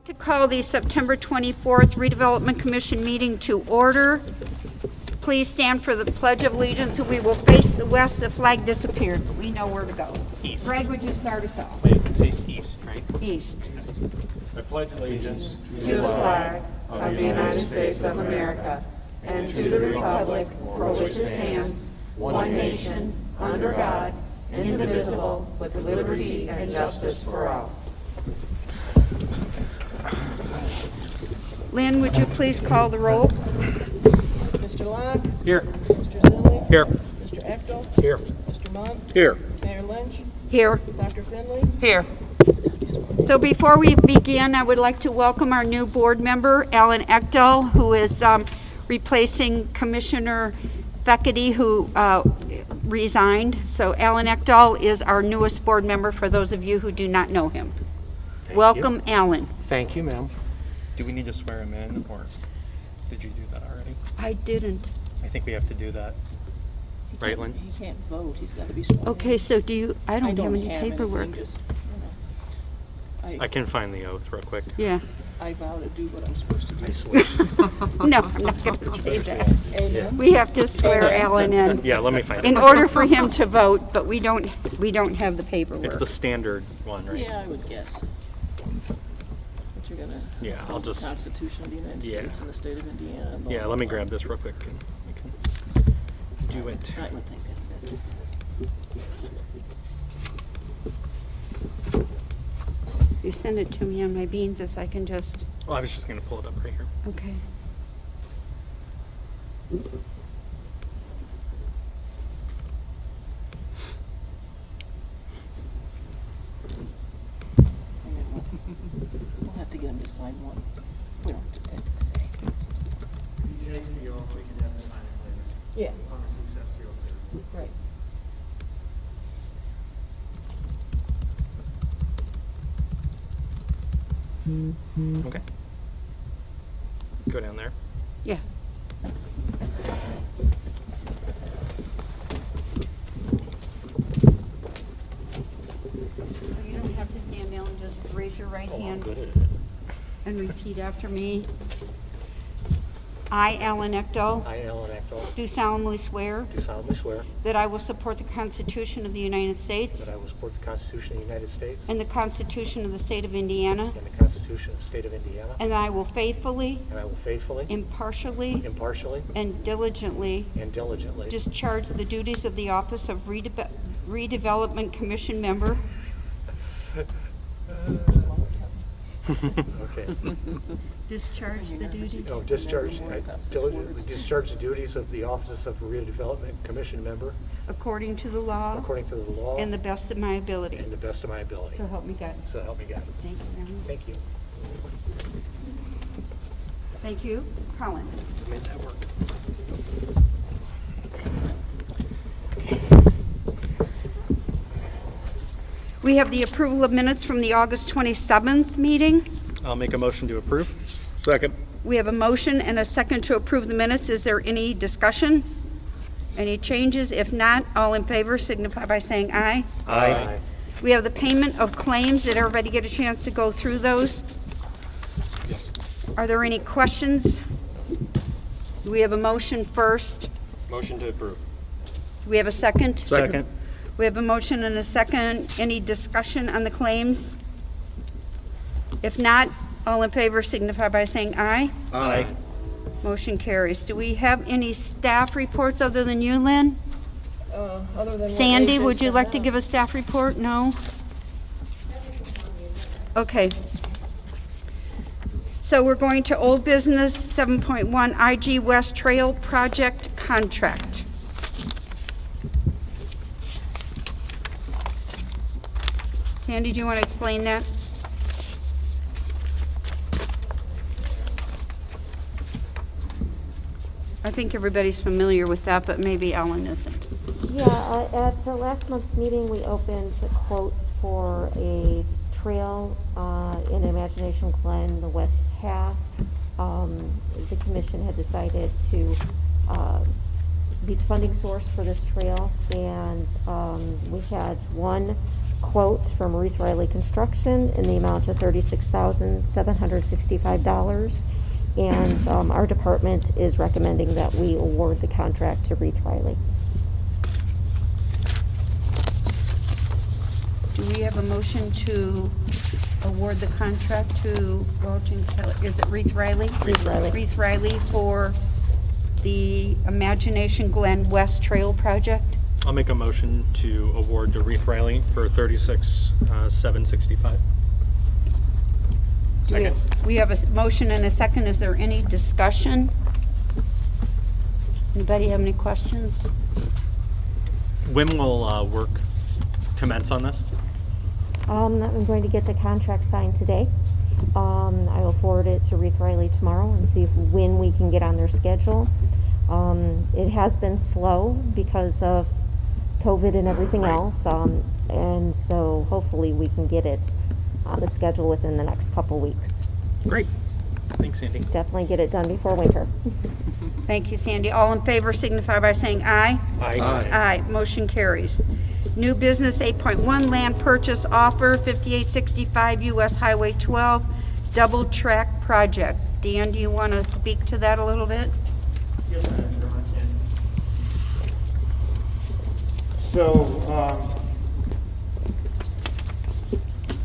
To call the September 24th Redevelopment Commission meeting to order. Please stand for the Pledge of Allegiance. We will face the west. The flag disappeared, but we know where to go. East. Greg, would you start us off? Wait, face east, right? East. I pledge allegiance to the flag of the United States of America and to the republic for which it stands, one nation, under God, indivisible, with liberty and justice for all. Lynn, would you please call the roll? Mr. Locke? Here. Mr. Zilli? Here. Mr. Echtel? Here. Mr. Monk? Here. Mayor Lynch? Here. Dr. Finley? Here. So before we begin, I would like to welcome our new board member, Alan Ekdahl, who is replacing Commissioner Beckety, who resigned. So Alan Ekdahl is our newest board member, for those of you who do not know him. Welcome, Alan. Thank you, ma'am. Do we need to swear him in, or did you do that already? I didn't. I think we have to do that. Right, Lynn? He can't vote, he's got to be sworn in. Okay, so do you, I don't have any anything, paperwork. just, I can find the oath real quick. Yeah. I vow to do what I'm supposed to do. I swear. No, I'm not going to say that. Amen. We have to swear Alan in. Yeah, let me find In it. order for him to vote, but we don't have the paperwork. It's the standard one, right? Yeah, I would guess. But you're gonna. Yeah, I'll follow the just- Constitution of the United Yeah. States and the state of Indiana. blah, Yeah, blah, let me blah. grab this real quick and we can do it. I would think that's it. You send it to me on my beans as I can just, Well, I was just going to pull it up right here. okay. We'll have to get him to sign one. We don't have to take it today. He takes the oath, we can have him sign it later. Yeah, As long as he accepts the oath there. right. Okay. Go down there. Yeah. You don't have to stand down, just raise your right hand at it. and repeat after me. I, Alan Ekdahl, I, Alan Ekdahl, do solemnly swear do solemnly swear that I will support the Constitution of the United States that I will support the Constitution of the United States and the Constitution of the State of Indiana, and the Constitution of the State of Indiana, and that I will faithfully, and I will faithfully, impartially, impartially, and diligently and diligently discharge the duties of the office of Redevelopment Commission member okay. discharge the duties Diligently discharge the duties of the office of Redevelopment Commission member according to the law according to the law and the best of my ability. and the best of my ability. So help me God. So help me God. Thank you, Alan. Thank you. Thank you. Colin. Made that work. We have the approval of minutes from the August 27th meeting. I'll make a motion to approve. Second. We have a motion and a second to approve the minutes. Is there any discussion? Any changes? If not, all in favor signify by saying aye. Aye. We have the payment of claims. Did everybody get a chance to go through those? Yes. Are there any questions? Do we have a motion first? Motion to approve. Do we have a second? Second. We have a motion and a second. Any discussion on the claims? If not, all in favor signify by saying aye. Aye. Motion carries. Do we have any staff reports other than you, Lynn? Other than what Sandy, AJ would you said like to now. give a staff report? No? So we're going to old business, 7.1 IG West Trail Project Contract. Sandy, do you want to explain that? I think everybody's familiar with that, but maybe Ellen isn't. Yeah, at last month's meeting, we opened quotes for a trail in Imagination Glen, the west half. The commission had decided to be the funding source for this trail, and we had one quote from Ruth Riley Construction in the amount of $36,765. And our department is recommending that we award the contract to Ruth Riley. Do we have a motion to award the contract to, is it Reith Riley? Reith Riley. Reith Riley for the Imagination Glen West Trail Project? I'll make a motion to award to Reith Riley for $36,765. Second. We have a motion and a second. Is there any discussion? Anybody have any questions? When will work commence on this? I'm going to get the contract signed today. I will forward it to Reeve Riley tomorrow and see when we can get on their schedule. It has been slow because of COVID and everything else, and so hopefully we can get it on the schedule within the next couple weeks. Great. Thanks, Sandy. Definitely get it done before winter. Thank you, Sandy. All in favor signify by saying aye. Aye. Aye. Motion carries. New business 8.1, land purchase offer, 5865 US Highway 12, double track project. Dan, do you want to speak to that a little bit? Yes, Madam Chairman, I can. So,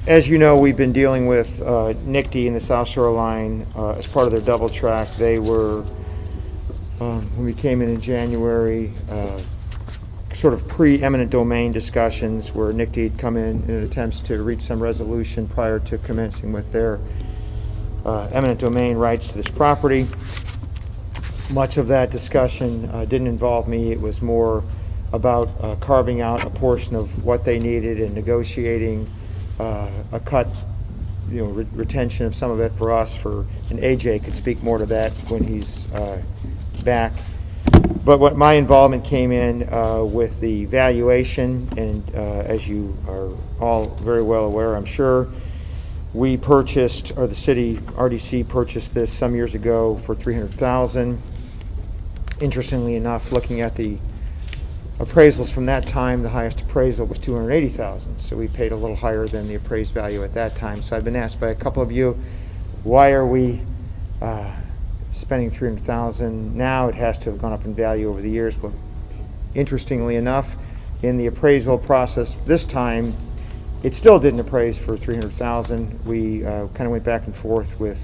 as you know, we've been dealing with NICTE in the South Shore line as part of their double track. They were, when we came in January, sort of pre-eminent domain discussions where NICTE had come in attempts to reach some resolution prior to commencing with their eminent domain rights to this property. Much of that discussion didn't involve me. It was more about carving out a portion of what they needed and negotiating a cut, retention of some of it for us. And AJ could speak more to that when he's back. But what my involvement came in with the valuation, and as you are all very well aware, I'm sure, we purchased, or the city RDC purchased this some years ago for $300,000. Interestingly enough, looking at the appraisals from that time, the highest appraisal was $280,000. So we paid a little higher than the appraised value at that time. So I've been asked by a couple of you, why are we spending $300,000 now? It has to have gone up in value over the years. But interestingly enough, in the appraisal process this time, it still didn't appraise for $300,000. We kind of went back and forth with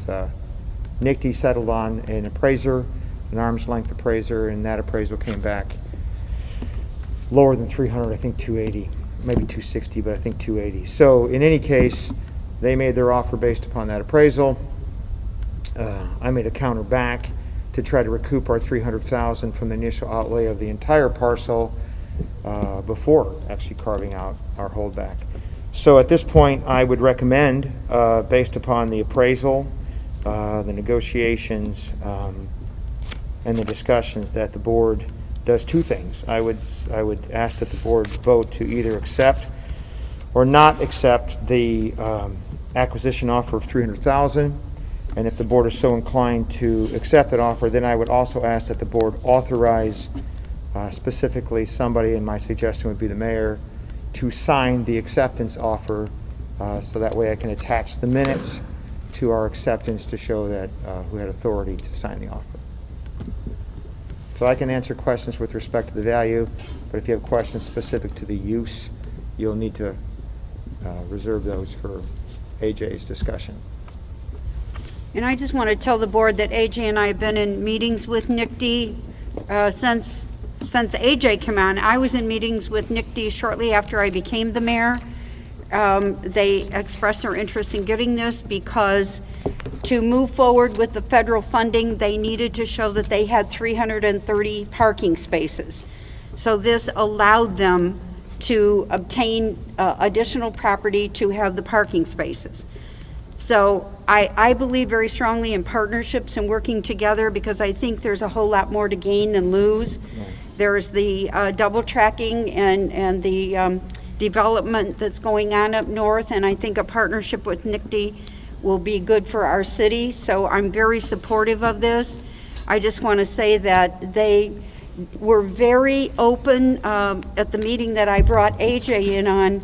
NICTE, settled on an appraiser, an arm's length appraiser, and that appraisal came back lower than 300, I think 280, maybe 260, but I think 280. So in any case, they made their offer based upon that appraisal. I made a counter back to try to recoup our $300,000 from the initial outlay of the entire parcel before actually carving out our holdback. So at this point, I would recommend, based upon the appraisal, the negotiations, and the discussions, that the board does two things. I would ask that the board vote to either accept or not accept the acquisition offer of $300,000. And if the board is so inclined to accept that offer, then I would also ask that the board authorize specifically somebody, and my suggestion would be the mayor, to sign the acceptance offer, so that way I can attach the minutes to our acceptance to show that who had authority to sign the offer. So I can answer questions with respect to the value, but if you have questions specific to the use, you'll need to reserve those for AJ's discussion. And I just want to tell the board that AJ and I have been in meetings with NICTE since AJ came on. I was in meetings with NICTE shortly after I became the mayor. They expressed their interest in getting this because to move forward with the federal funding, they needed to show that they had 330 parking spaces. So this allowed them to obtain additional property to have the parking spaces. So I believe very strongly in partnerships and working together, because I think there's a whole lot more to gain than lose. There's the double tracking and the development that's going on up north, and I think a partnership with NICTE will be good for our city. So I'm very supportive of this. I just want to say that they were very open at the meeting that I brought AJ in on.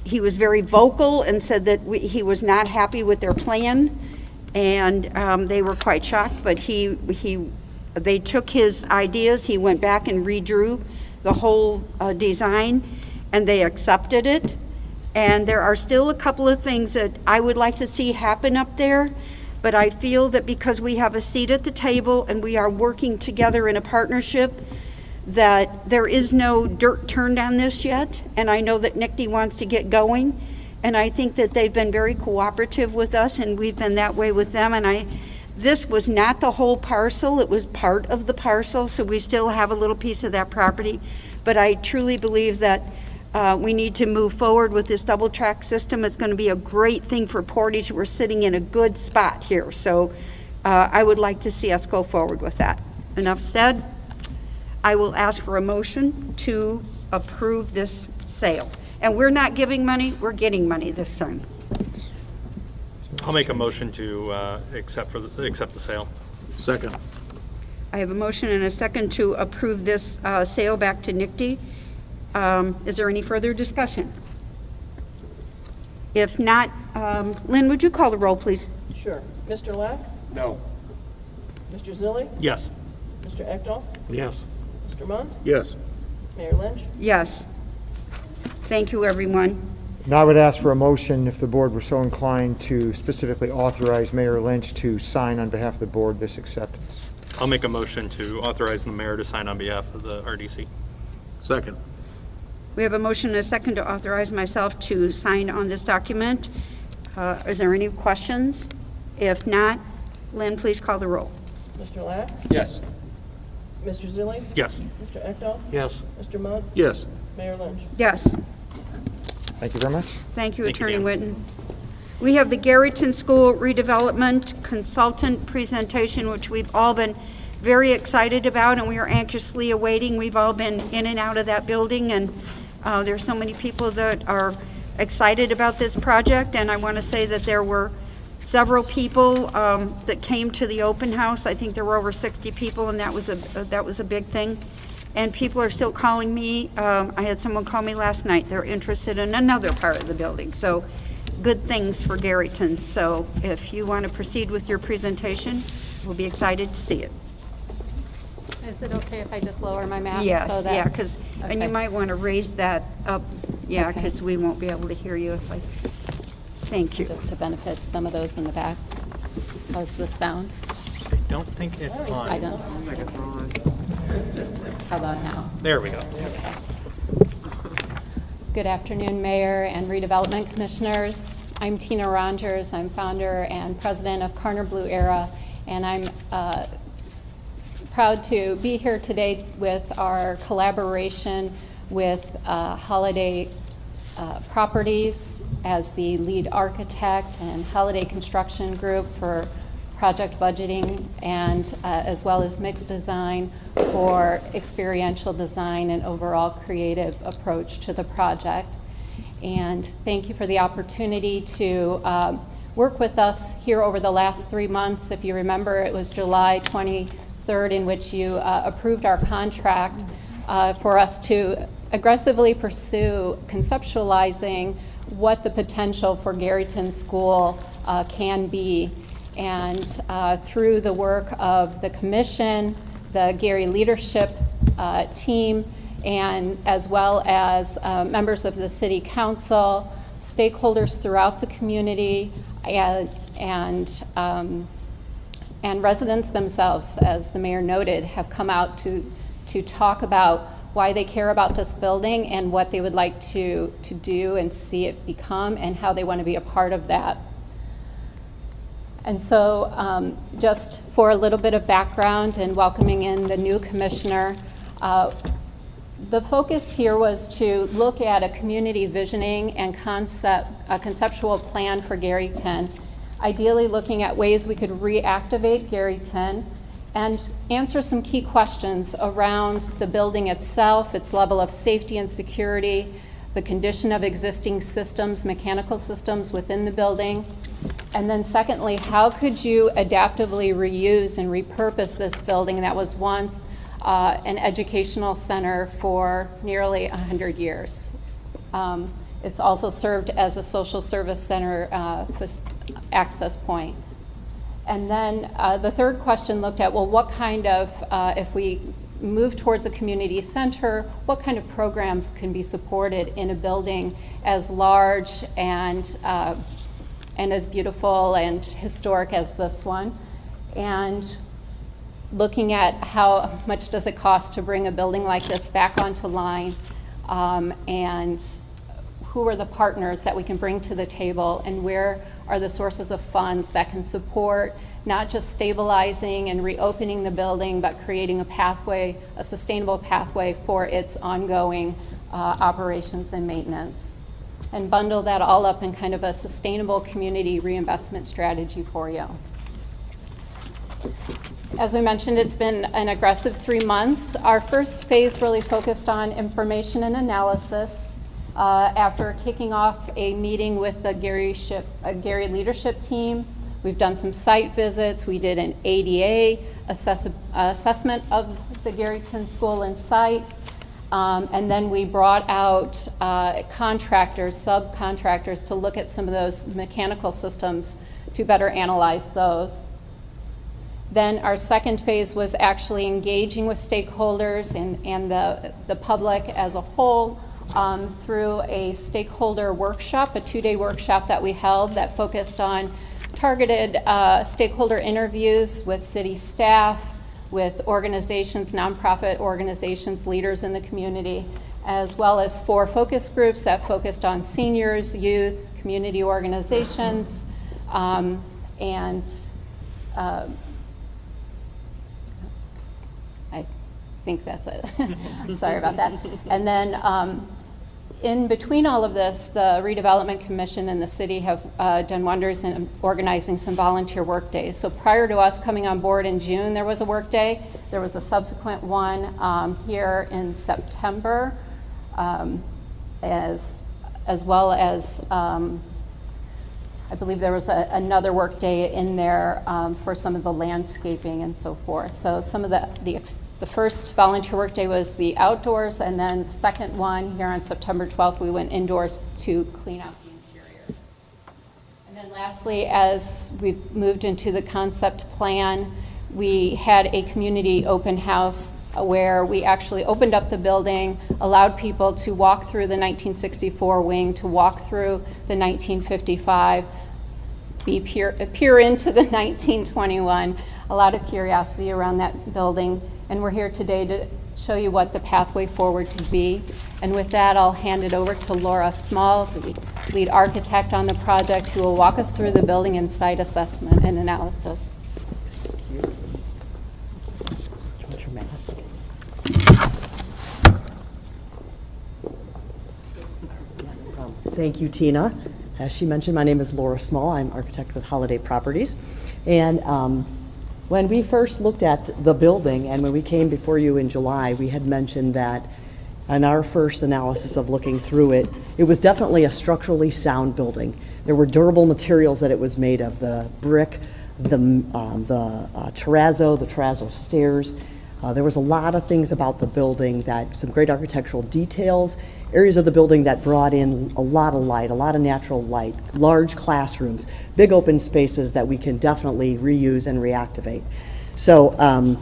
He was very vocal and said that he was not happy with their plan, and they were quite shocked, but they took his ideas, he went back and redrew the whole design, and they accepted it. And there are still a couple of things that I would like to see happen up there, but I feel that because we have a seat at the table and we are working together in a partnership, that there is no dirt turned on this yet, and I know that NICTE wants to get going, and I think that they've been very cooperative with us, and we've been that way with them. And this was not the whole parcel, it was part of the parcel, so we still have a little piece of that property, but I truly believe that We need to move forward with this double track system. It's going to be a great thing for Portage. We're sitting in a good spot here. So I would like to see us go forward with that. Enough said. I will ask for a motion to approve this sale. And we're not giving money, we're getting money this time. I'll make a motion to accept the sale. Second. I have a motion and a second to approve this sale back to NICD. Is there any further discussion? If not, Lynn, would you call the roll, please? Sure. Mr. Lack? No. Mr. Zilli? Yes. Mr. Ecdahl? Yes. Mr. Munt? Yes. Mayor Lynch? Yes. Thank you, everyone. Now I would ask for a motion, if the board were so inclined, to specifically authorize Mayor Lynch to sign on behalf of the board this acceptance. I'll make a motion to authorize the mayor to sign on behalf of the RDC. Second. We have a motion and a second to authorize myself to sign on this document. Is there any questions? If not, Lynn, please call the roll. Mr. Lack? Yes. Mr. Zilli? Yes. Mr. Ecdahl? Yes. Mr. Munt? Yes. Mayor Lynch? Yes. Thank you very much. Thank you, Thank you, Attorney Dan. Whitten. We have the Garrettton School Redevelopment Consultant Presentation, which we've all been very excited about and we are anxiously awaiting. We've all been in and out of that building, and there's so many people that are excited about this project, and I want to say that there were several people that came to the open house. I think there were over 60 people, and that was a big thing. And people are still calling me. I had someone call me last night. They're interested in another part of the building. So good things for Garrettton. So if you want to proceed with your presentation, we'll be excited to see it. Is it okay if I just lower my mask? Yes, so that, yeah, because, and you okay. might want to raise that up, yeah, Okay. because we won't be able to hear you. It's like, thank you. Just to benefit some of those in the back. How's the sound? I don't think it's on. I don't. How about now? There we go. Good afternoon, Mayor and Redevelopment Commissioners. I'm Tina Rogers. I'm founder and president of Carner Blue Era, and I'm proud to be here today with our collaboration with Holiday Properties as the lead architect and Holiday Construction Group for project budgeting, and as well as mixed design for experiential design and overall creative approach to the project. And thank you for the opportunity to work with us here over the last 3 months. If you remember, it was July 23rd in which you approved our contract for us to aggressively pursue conceptualizing what the potential for Garrettton School can be. And through the work of the commission, the Gary leadership team, and as well as members of the city council, stakeholders throughout the community, and residents themselves, as the mayor noted, have come out to talk about why they care about this building and what they would like to do and see it become, and how they want to be a part of that. And so just for a little bit of background and welcoming in the new commissioner, the focus here was to look at a community visioning and a conceptual plan for Garrettton, ideally looking at ways we could reactivate Garrettton and answer some key questions around the building itself, its level of safety and security, the condition of existing systems, mechanical systems within the building. And then secondly, how could you adaptively reuse and repurpose this building that was once an educational center for nearly 100 years? It's also served as a social service center access point. And then the third question looked at, well, what kind of, if we move towards a community center, what kind of programs can be supported in a building as large and as beautiful and historic as this one? And looking at how much does it cost to bring a building like this back onto line, and who are the partners that we can bring to the table, and where are the sources of funds that can support not just stabilizing and reopening the building, but creating a pathway, a sustainable pathway for its ongoing operations and maintenance, and bundle that all up in kind of a sustainable community reinvestment strategy for you. As we mentioned, it's been an aggressive 3 months. Our first phase really focused on information and analysis. After kicking off a meeting with the Gary leadership team, we've done some site visits. We did an ADA assessment of the Garrison School and site. And then we brought out contractors, subcontractors, to look at some of those mechanical systems to better analyze those. Then our second phase was actually engaging with stakeholders and the public as a whole through a stakeholder workshop, a 2-day workshop that we held that focused on targeted stakeholder interviews with city staff, with organizations, nonprofit organizations, leaders in the community, as well as 4 focus groups that focused on seniors, youth, community organizations, and I think that's it. Sorry about that. And then in between all of this, the Redevelopment Commission and the city have done wonders in organizing some volunteer work days. So prior to us coming on board in June, there was a work day. There was a subsequent one here in September, as well as I believe there was another work day in there for some of the landscaping and so forth. So some of the first volunteer work day was the outdoors, and then the second one here on September 12th, we went indoors to clean out the interior. And then lastly, as we moved into the concept plan, we had a community open house where we actually opened up the building, allowed people to walk through the 1964 wing, to walk through the 1955, peer into the 1921. A lot of curiosity around that building, and we're here today to show you what the pathway forward could be. And with that, I'll hand it over to Laura Small, the lead architect on the project, who will walk us through the building and site assessment and analysis. What's your mask? Thank you, Tina. As she mentioned, my name is Laura Small. I'm architect with Holiday Properties. And when we first looked at the building and when we came before you in July, we had mentioned that in our first analysis of looking through it, it was definitely a structurally sound building. There were durable materials that it was made of, the brick, the terrazzo stairs. There was a lot of things about the building that, some great architectural details, areas of the building that brought in a lot of light, a lot of natural light, large classrooms, big open spaces that we can definitely reuse and reactivate. So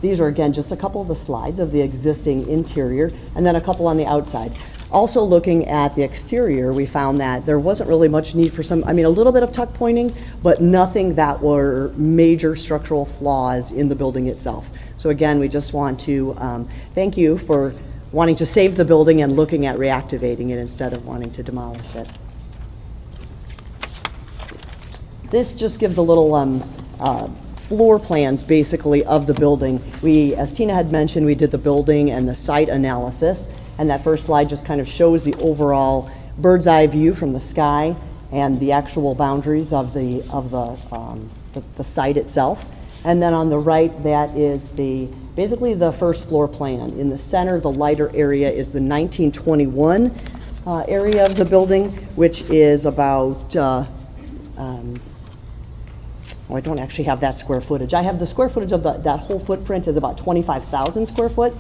these are, again, just a couple of the slides of the existing interior, and then a couple on the outside. Also looking at the exterior, we found that there wasn't really much need for a little bit of tuck pointing, but nothing that were major structural flaws in the building itself. So again, we just want to thank you for wanting to save the building and looking at reactivating it instead of wanting to demolish it. This just gives a little floor plans basically of the building. We, as Tina had mentioned, we did the building and the site analysis, and that first slide just kind of shows the overall bird's eye view from the sky and the actual boundaries of the site itself. And then on the right, that is basically the first floor plan. In the center, the lighter area is the 1921 area of the building, which is about, I don't actually have that square footage. I have the square footage of that whole footprint is about 25,000 square foot.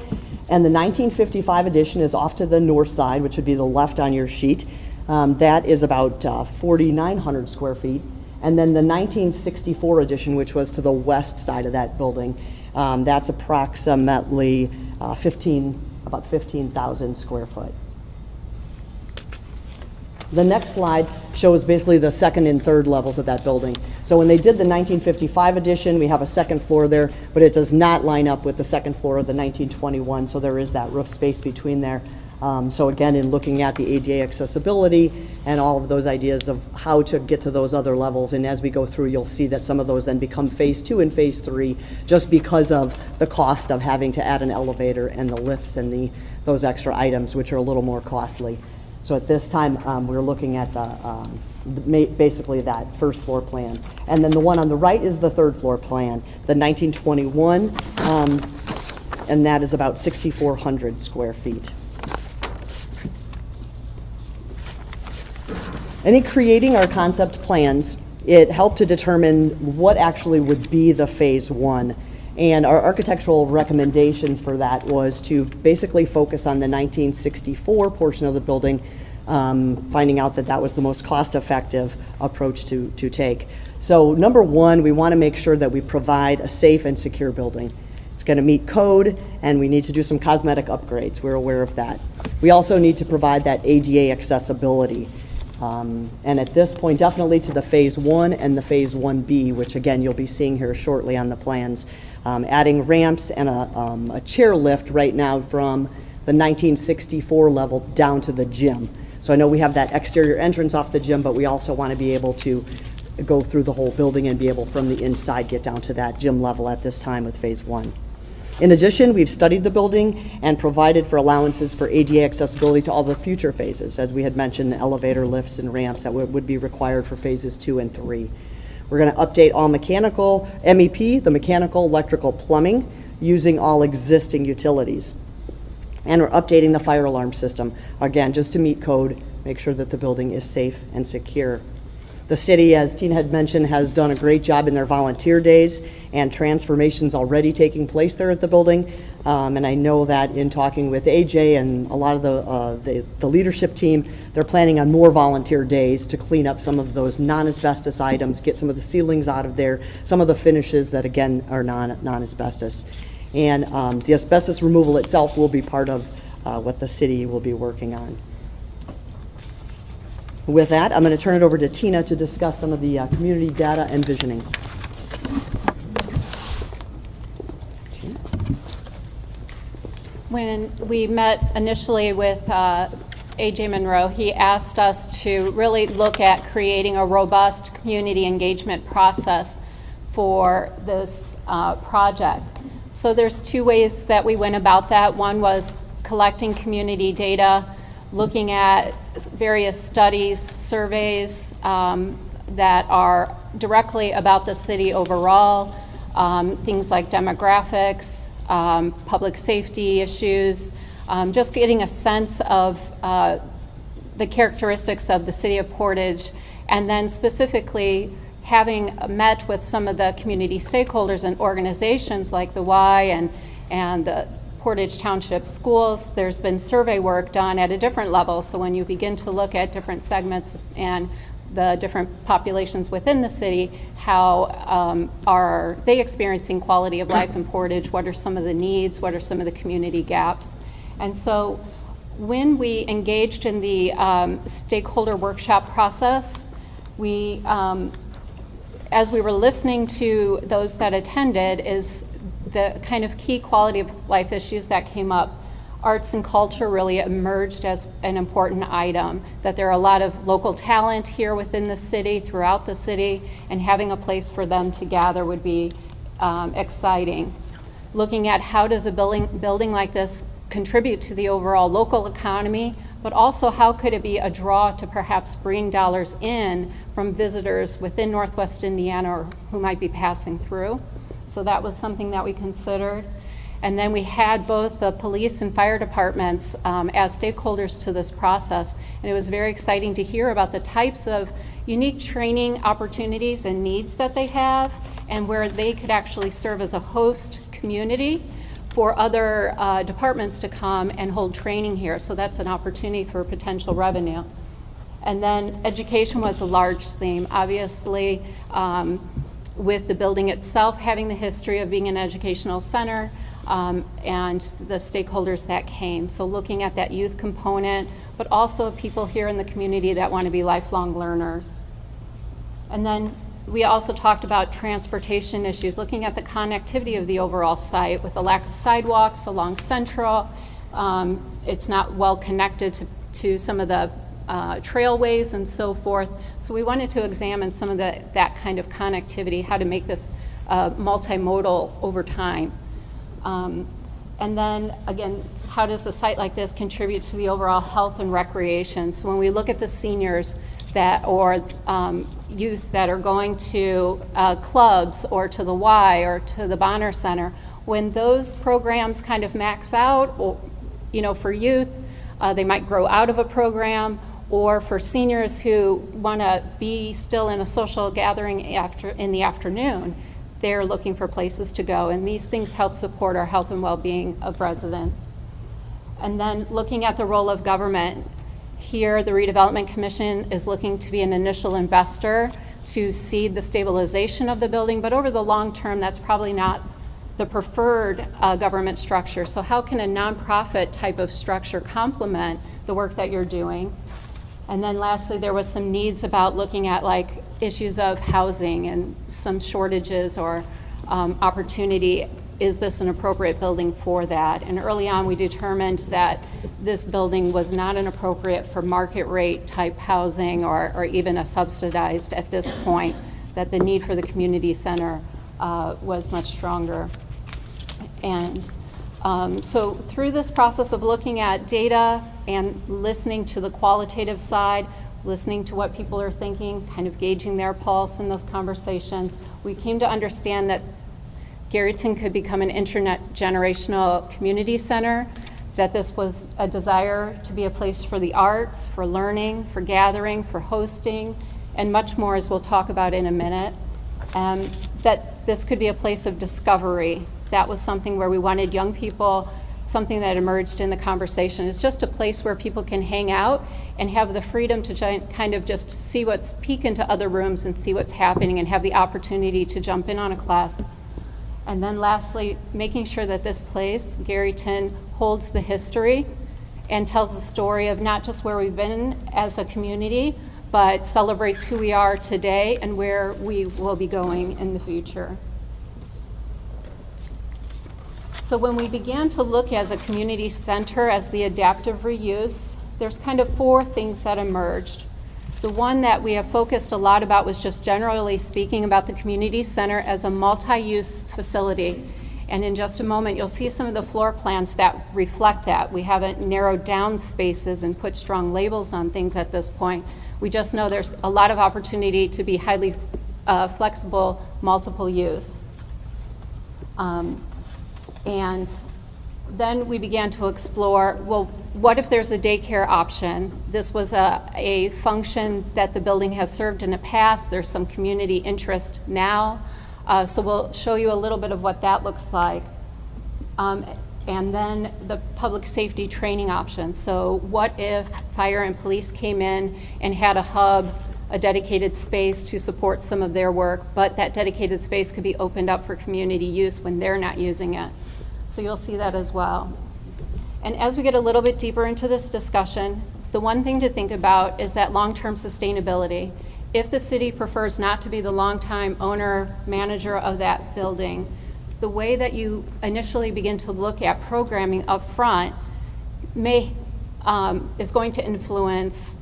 And the 1955 edition is off to the north side, which would be the left on your sheet. That is about 4,900 square feet. And then the 1964 edition, which was to the west side of that building, that's approximately about 15,000 square foot. The next slide shows basically the second and third levels of that building. So when they did the 1955 edition, we have a second floor there, but it does not line up with the second floor of the 1921, so there is that roof space between there. So again, in looking at the ADA accessibility and all of those ideas of how to get to those other levels, and as we go through, you'll see that some of those then become phase 2 and phase 3, just because of the cost of having to add an elevator and the lifts and those extra items, which are a little more costly. So at this time, we're looking at basically that first floor plan. And then the one on the right is the third floor plan, the 1921, and that is about 6,400 square feet. In creating our concept plans, it helped to determine what actually would be the phase 1. And our architectural recommendations for that was to basically focus on the 1964 portion of the building, finding out that that was the most cost-effective approach to take. So number 1, we want to make sure that we provide a safe and secure building. It's going to meet code, and we need to do some cosmetic upgrades. We're aware of that. We also need to provide that ADA accessibility. And at this point, definitely to the phase 1 and the phase 1B, which again, you'll be seeing here shortly on the plans. Adding ramps and a chair lift right now from the 1964 level down to the gym. So I know we have that exterior entrance off the gym, but we also want to be able to go through the whole building and be able from the inside get down to that gym level at this time with phase 1. In addition, we've studied the building and provided for allowances for ADA accessibility to all the future phases, as we had mentioned, the elevator, lifts, and ramps that would be required for phases 2 and 3. We're going to update all mechanical, MEP, the mechanical, electrical, plumbing, using all existing utilities. And we're updating the fire alarm system, again, just to meet code, make sure that the building is safe and secure. The city, as Tina had mentioned, has done a great job in their volunteer days and transformations already taking place there at the building. And I know that in talking with AJ and a lot of the leadership team, they're planning on more volunteer days to clean up some of those non-asbestos items, get some of the ceilings out of there, some of the finishes that again are non-asbestos. And the asbestos removal itself will be part of what the city will be working on. With that, I'm going to turn it over to Tina to discuss some of the community data and visioning. When we met initially with A.J. Monroe, he asked us to really look at creating a robust community engagement process for this project. So there's 2 ways that we went about that. One was collecting community data, looking at various studies, surveys that are directly about the city overall, things like demographics, public safety issues, just getting a sense of the characteristics of the city of Portage, and then specifically having met with some of the community stakeholders and organizations like the Y and the Portage Township Schools. There's been survey work done at a different level, so when you begin to look at different segments and the different populations within the city, how are they experiencing quality of life in Portage? What are some of the needs? What are some of the community gaps? And so when we engaged in the stakeholder workshop process, we, as we were listening to those that attended, is the kind of key quality of life issues that came up. Arts and culture really emerged as an important item, that there are a lot of local talent here within the city, throughout the city, and having a place for them to gather would be exciting. Looking at how does a building like this contribute to the overall local economy, but also how could it be a draw to perhaps bring dollars in from visitors within Northwest Indiana or who might be passing through. So that was something that we considered. And then we had both the police and fire departments as stakeholders to this process. And it was very exciting to hear about the types of unique training opportunities and needs that they have, and where they could actually serve as a host community for other departments to come and hold training here. So that's an opportunity for potential revenue. And then education was a large theme. Obviously, with the building itself having the history of being an educational center, and the stakeholders that came. So looking at that youth component, but also people here in the community that want to be lifelong learners. And then we also talked about transportation issues, looking at the connectivity of the overall site with the lack of sidewalks along Central, It's not well connected to some of the trailways and so forth. So we wanted to examine some of that kind of connectivity, how to make this multimodal over time. And then, again, how does a site like this contribute to the overall health and recreation? So when we look at the seniors or youth that are going to clubs or to the Y or to the Bonner Center, when those programs kind of max out, or, for youth, they might grow out of a program, or for seniors who want to be still in a social gathering in the afternoon, they're looking for places to go, and these things help support our health and well-being of residents. And then looking at the role of government, here the Redevelopment Commission is looking to be an initial investor to seed the stabilization of the building, but over the long term, that's probably not the preferred government structure. So how can a nonprofit type of structure complement the work that you're doing? And then lastly, there was some needs about looking at issues of housing and some shortages or opportunity. Is this an appropriate building for that? And early on, we determined that this building was not an appropriate for market rate type housing or even a subsidized at this point, that the need for the community center was much stronger. And so through this process of looking at data and listening to the qualitative side, listening to what people are thinking, kind of gauging their pulse in those conversations, we came to understand that Garyton could become an intergenerational community center, that this was a desire to be a place for the arts, for learning, for gathering, for hosting, and much more, as we'll talk about in a minute. That this could be a place of discovery. That was something where we wanted young people, something that emerged in the conversation. It's just a place where people can hang out and have the freedom to kind of just see peek into other rooms and see what's happening and have the opportunity to jump in on a class. And then lastly, making sure that this place, Garyton, holds the history and tells the story of not just where we've been as a community, but celebrates who we are today and where we will be going in the future. So when we began to look as a community center as the adaptive reuse, there's kind of 4 things that emerged. The one that we have focused a lot about was just generally speaking about the community center as a multi-use facility. And in just a moment, you'll see some of the floor plans that reflect that. We haven't narrowed down spaces and put strong labels on things at this point. We just know there's a lot of opportunity to be highly flexible, multiple use. And then we began to explore, well, what if there's a daycare option? This was a function that the building has served in the past. There's some community interest now. So we'll show you a little bit of what that looks like. And then the public safety training option. So what if fire and police came in and had a hub, a dedicated space to support some of their work, but that dedicated space could be opened up for community use when they're not using it. So you'll see that as well. And as we get a little bit deeper into this discussion, the one thing to think about is that long-term sustainability. If the city prefers not to be the long-time owner, manager of that building, the way that you initially begin to look at programming up front is going to influence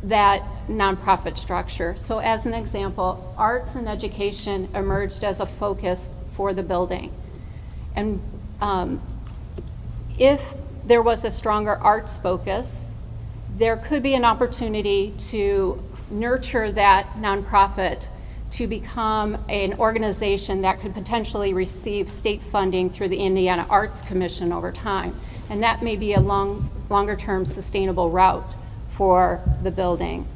that nonprofit structure. So as an example, arts and education emerged as a focus for the building. And if there was a stronger arts focus, there could be an opportunity to nurture that nonprofit to become an organization that could potentially receive state funding through the Indiana Arts Commission over time. And that may be a longer-term sustainable route for the building.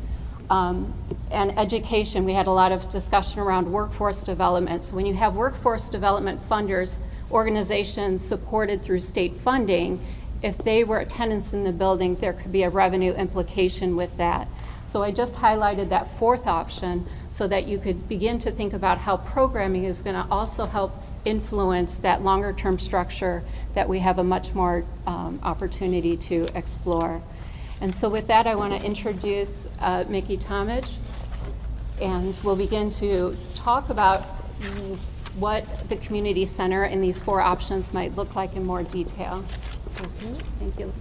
And education, we had a lot of discussion around workforce development. So when you have workforce development funders, organizations supported through state funding, if they were tenants in the building, there could be a revenue implication with that. So I just highlighted that 4th option so that you could begin to think about how programming is going to also help influence that longer term structure that we have a much more opportunity to explore. And so with that, I want to introduce Mickey Tomich, and we'll begin to talk about what the community center and these 4 options might look like in more detail. Thank you.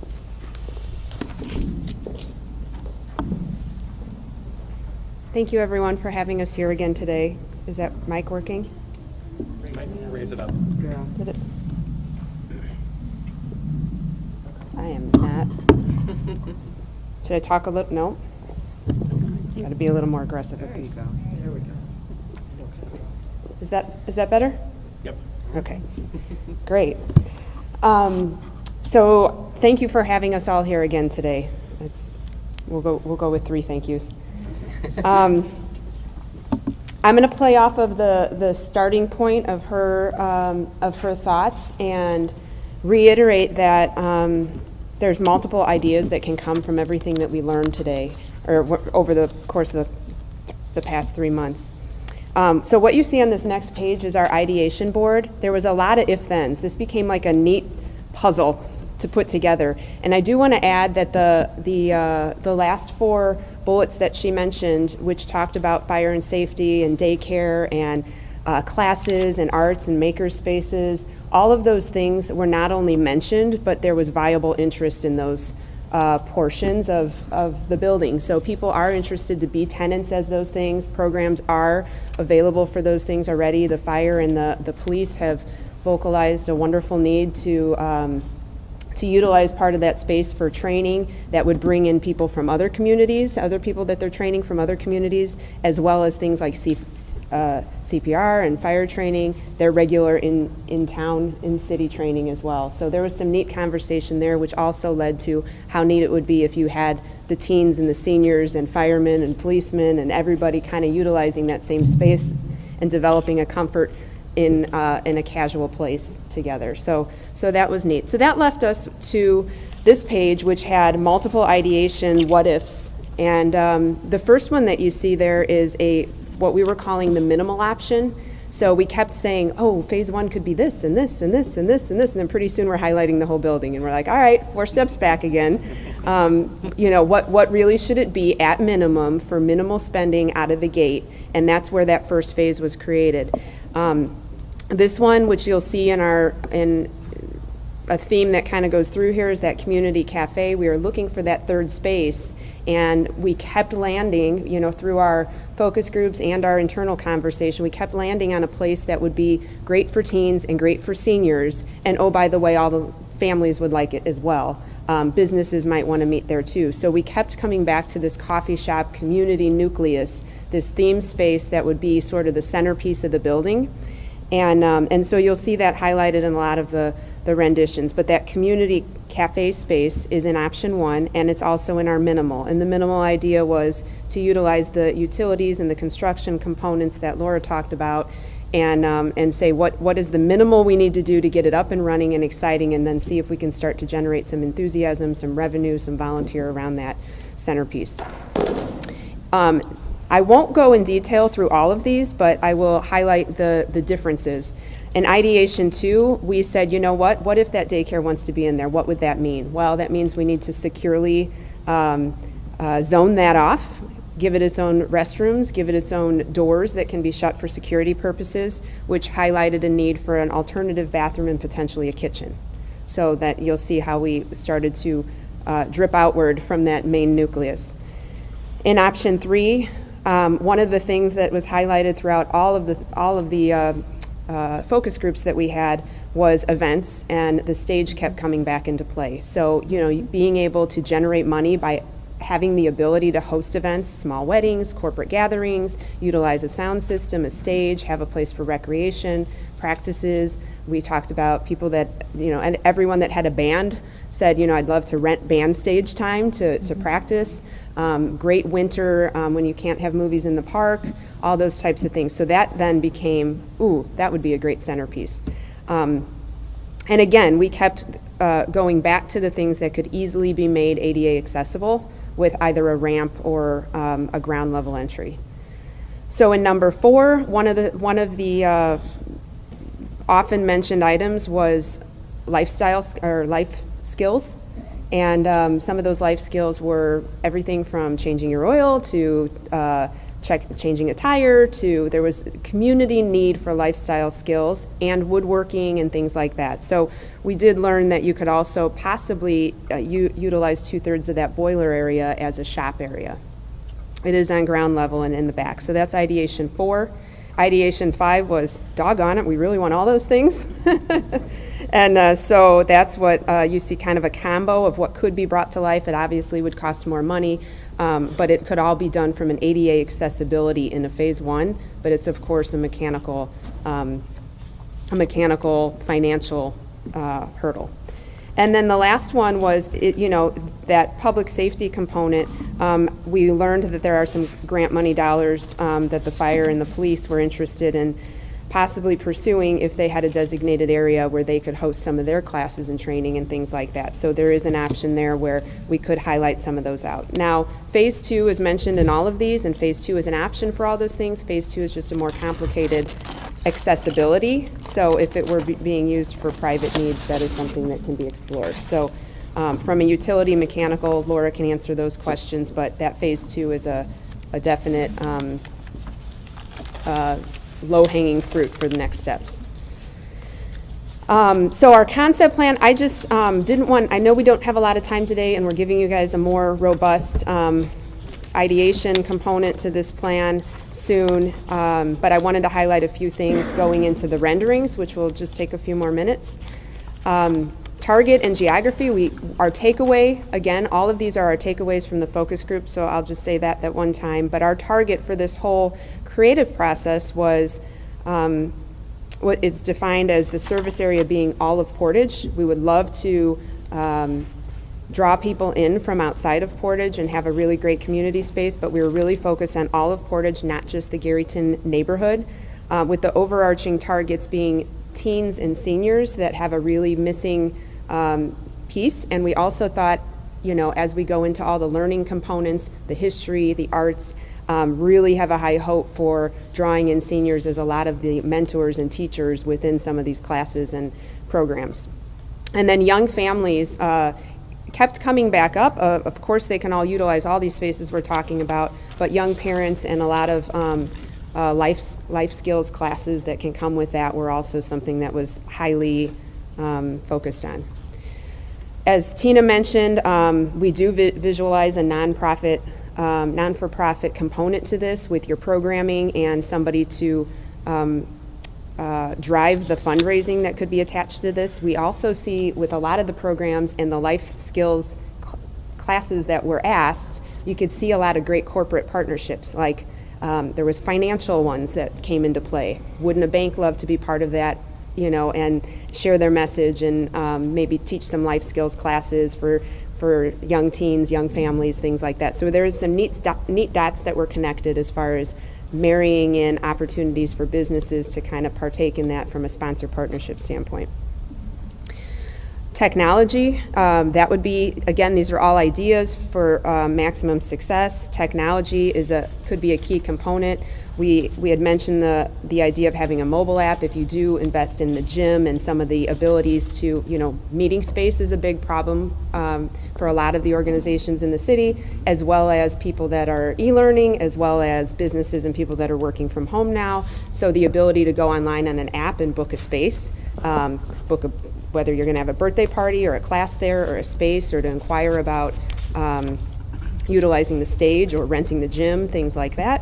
Thank you, everyone, for having us here again today. Is that mic working? Raise it up. Did it? I am not. Should I talk a little? No? Got to be a little more aggressive at this. There we go. Is that better? Yep. Okay, great. So thank you for having us all here again today. We'll go with 3 thank yous. I'm going to play off of the starting point of her thoughts and reiterate that there's multiple ideas that can come from everything that we learned today, or over the course of the past 3 months. So what you see on this next page is our ideation board. There was a lot of if-thens. This became like a neat puzzle to put together. And I do want to add that the last 4 bullets that she mentioned, which talked about fire and safety and daycare and classes and arts and maker spaces, all of those things were not only mentioned, but there was viable interest in those portions of the building. So people are interested to be tenants as those things. Programs are available for those things already. The fire and the police have vocalized a wonderful need to utilize part of that space for training that would bring in people from other communities, other people that they're training from other communities, as well as things like CPR and fire training. They're regular in town, in city training as well. So there was some neat conversation there, which also led to how neat it would be if you had the teens and the seniors and firemen and policemen and everybody kind of utilizing that same space and developing a comfort in a casual place together. So that was neat. So that left us to this page, which had multiple ideation what ifs. And the first one that you see there is what we were calling the minimal option. So we kept saying, oh, phase 1 could be this and this and this and this and this, and then pretty soon we're highlighting the whole building, and we're like, all right, 4 steps back again. What really should it be at minimum for minimal spending out of the gate? And that's where that first phase was created. This one, which you'll see in a theme that kind of goes through here, is that community cafe. We are looking for that third space, and we kept landing, through our focus groups and our internal conversation, we kept landing on a place that would be great for teens and great for seniors, and oh, by the way, all the families would like it as well. Businesses might want to meet there too. So we kept coming back to this coffee shop community nucleus, this theme space that would be sort of the centerpiece of the building. And so you'll see that highlighted in a lot of the renditions, but that community cafe space is in option 1, and it's also in our minimal. And the minimal idea was to utilize the utilities and the construction components that Laura talked about, and say what is the minimal we need to do to get it up and running and exciting, and then see if we can start to generate some enthusiasm, some revenue, some volunteer around that centerpiece. I won't go in detail through all of these, but I will highlight the differences. In ideation 2, we said, what if that daycare wants to be in there? What would that mean? Well, that means we need to securely zone that off, give it its own restrooms, give it its own doors that can be shut for security purposes, which highlighted a need for an alternative bathroom and potentially a kitchen. So that you'll see how we started to drip outward from that main nucleus. In option 3, one of the things that was highlighted throughout all of the focus groups that we had was events, and the stage kept coming back into play. So, being able to generate money by having the ability to host events, small weddings, corporate gatherings, utilize a sound system, a stage, have a place for recreation, practices. We talked about people that, and everyone that had a band said, I'd love to rent band stage time to practice. Great winter when you can't have movies in the park, all those types of things. So that then became, that would be a great centerpiece. And again, we kept going back to the things that could easily be made ADA accessible with either a ramp or a ground level entry. So in number 4, one of the often mentioned items was lifestyle or life skills. And some of those life skills were everything from changing your oil to changing a tire, to there was community need for lifestyle skills and woodworking and things like that. So we did learn that you could also possibly utilize 2/3 of that boiler area as a shop area. It is on ground level and in the back. So that's ideation 4. Ideation 5 was, doggone it, we really want all those things. And so that's what you see, kind of a combo of what could be brought to life. It obviously would cost more money, but it could all be done from an ADA accessibility in a phase 1, but it's of course a mechanical financial hurdle. And then the last one was, that public safety component. We learned that there are some grant money dollars that the fire and the police were interested in possibly pursuing if they had a designated area where they could host some of their classes and training and things like that. So there is an option there where we could highlight some of those out. Now, phase 2 is mentioned in all of these, and phase 2 is an option for all those things. Phase 2 is just a more complicated accessibility. So if it were being used for private needs, that is something that can be explored. So from a utility mechanical, Laura can answer those questions, but that phase 2 is a definite low-hanging fruit for the next steps. So our concept plan, I just didn't want, I know we don't have a lot of time today and we're giving you guys a more robust ideation component to this plan soon, but I wanted to highlight a few things going into the renderings, which will just take a few more minutes. Target and geography, our takeaway, again, all of these are our takeaways from the focus group, so I'll just say that one time, but our target for this whole creative process was what is defined as the service area being all of Portage. We would love to draw people in from outside of Portage and have a really great community space, but we were really focused on all of Portage, not just the Garyton neighborhood, with the overarching targets being teens and seniors that have a really missing piece. And we also thought, as we go into all the learning components, the history, the arts, really have a high hope for drawing in seniors as a lot of the mentors and teachers within some of these classes and programs. And then young families kept coming back up. Of course, they can all utilize all these spaces we're talking about, but young parents and a lot of life skills classes that can come with that were also something that was highly focused on. As Tina mentioned, we do visualize a non-for-profit component to this with your programming and somebody to drive the fundraising that could be attached to this. We also see with a lot of the programs and the life skills classes that were asked, you could see a lot of great corporate partnerships. Like there was financial ones that came into play. Wouldn't a bank love to be part of that, and share their message and maybe teach some life skills classes for young teens, young families, things like that. So there's some neat dots that were connected as far as marrying in opportunities for businesses to kind of partake in that from a sponsor partnership standpoint. Technology, that would be, again, these are all ideas for maximum success. Technology could be a key component. We had mentioned the idea of having a mobile app. If you do invest in the gym and some of the abilities to, meeting space is a big problem for a lot of the organizations in the city, as well as people that are e-learning, as well as businesses and people that are working from home now. So the ability to go online on an app and book a space, whether you're going to have a birthday party or a class there or a space, or to inquire about utilizing the stage or renting the gym, things like that.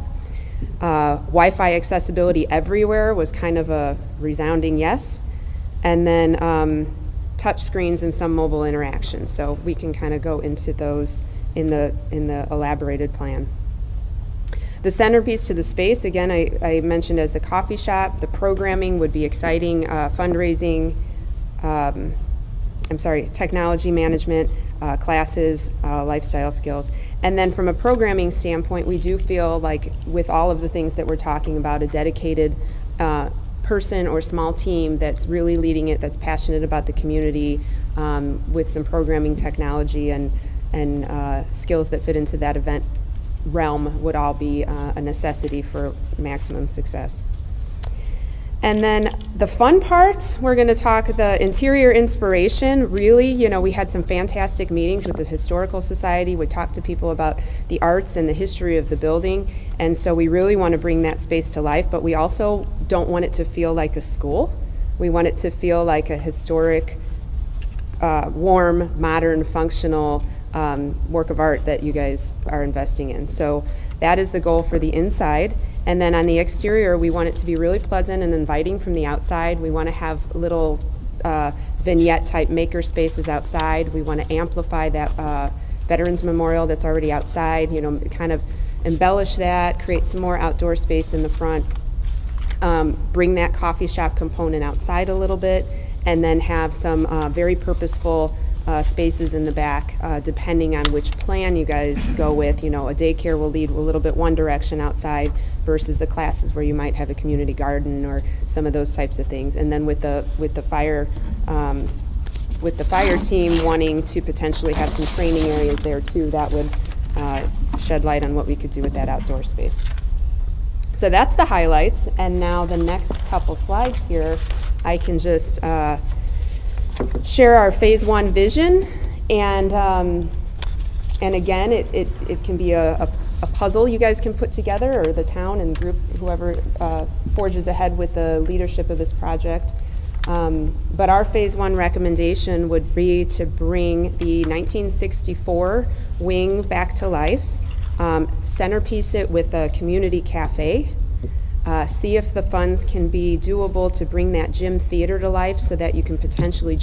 Wi-Fi accessibility everywhere was kind of a resounding yes. And then touch screens and some mobile interactions. So we can kind of go into those in the elaborated plan. The centerpiece to the space, again, I mentioned as the coffee shop. The programming would be exciting, fundraising, technology management, classes, lifestyle skills. And then from a programming standpoint, we do feel like with all of the things that we're talking about, a dedicated person or small team that's really leading it, that's passionate about the community, with some programming technology and skills that fit into that event realm would all be a necessity for maximum success. And then the fun part, we're going to talk the interior inspiration. Really, we had some fantastic meetings with the Historical Society. We talked to people about the arts and the history of the building. And so we really want to bring that space to life, but we also don't want it to feel like a school. We want it to feel like a historic, warm, modern, functional work of art that you guys are investing in. So that is the goal for the inside. And then on the exterior, we want it to be really pleasant and inviting from the outside. We want to have little vignette type maker spaces outside. We want to amplify that Veterans Memorial that's already outside, you know, kind of embellish that, create some more outdoor space in the front, bring that coffee shop component outside a little bit, and then have some very purposeful spaces in the back, depending on which plan you guys go with. You know, a daycare will lead a little bit one direction outside versus the classes where you might have a community garden or some of those types of things. And then with the fire team wanting to potentially have some training areas there too, that would shed light on what we could do with that outdoor space. So that's the highlights, and now the next couple slides here, I can just share our phase 1 vision, and again, it can be a puzzle you guys can put together, or the town and group, whoever forges ahead with the leadership of this project. But our phase 1 recommendation would be to bring the 1964 wing back to life, centerpiece it with a community cafe, see if the funds can be doable to bring that gym theater to life so that you can potentially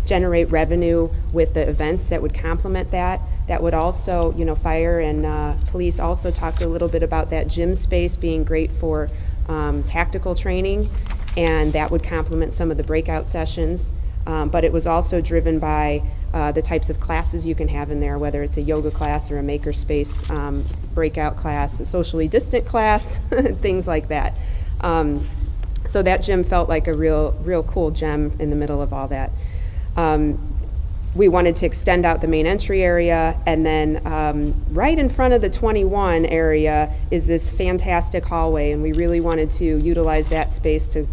generate revenue with the events that would complement that. That would also, you know, fire and police also talked a little bit about that gym space being great for tactical training, and that would complement some of the breakout sessions. But it was also driven by the types of classes you can have in there, whether it's a yoga class or a makerspace breakout class, a socially distant class, things like that. So that gym felt like a real cool gem in the middle of all that. We wanted to extend out the main entry area, and then right in front of the 21 area is this fantastic hallway, and we really wanted to utilize that space to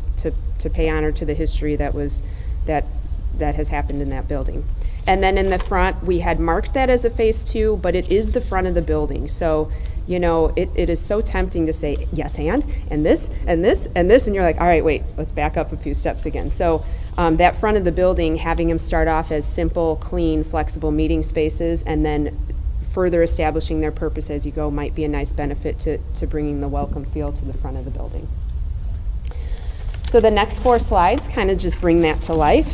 pay honor to the history that has happened in that building. And then in the front, we had marked that as a phase 2, but it is the front of the building. So, you know, it is so tempting to say, yes, and this, and this, and this, and you're like, all right, wait, let's back up a few steps again. So that front of the building, having them start off as simple, clean, flexible meeting spaces, and then further establishing their purpose as you go might be a nice benefit to bringing the welcome feel to the front of the building. So the next 4 slides kind of just bring that to life.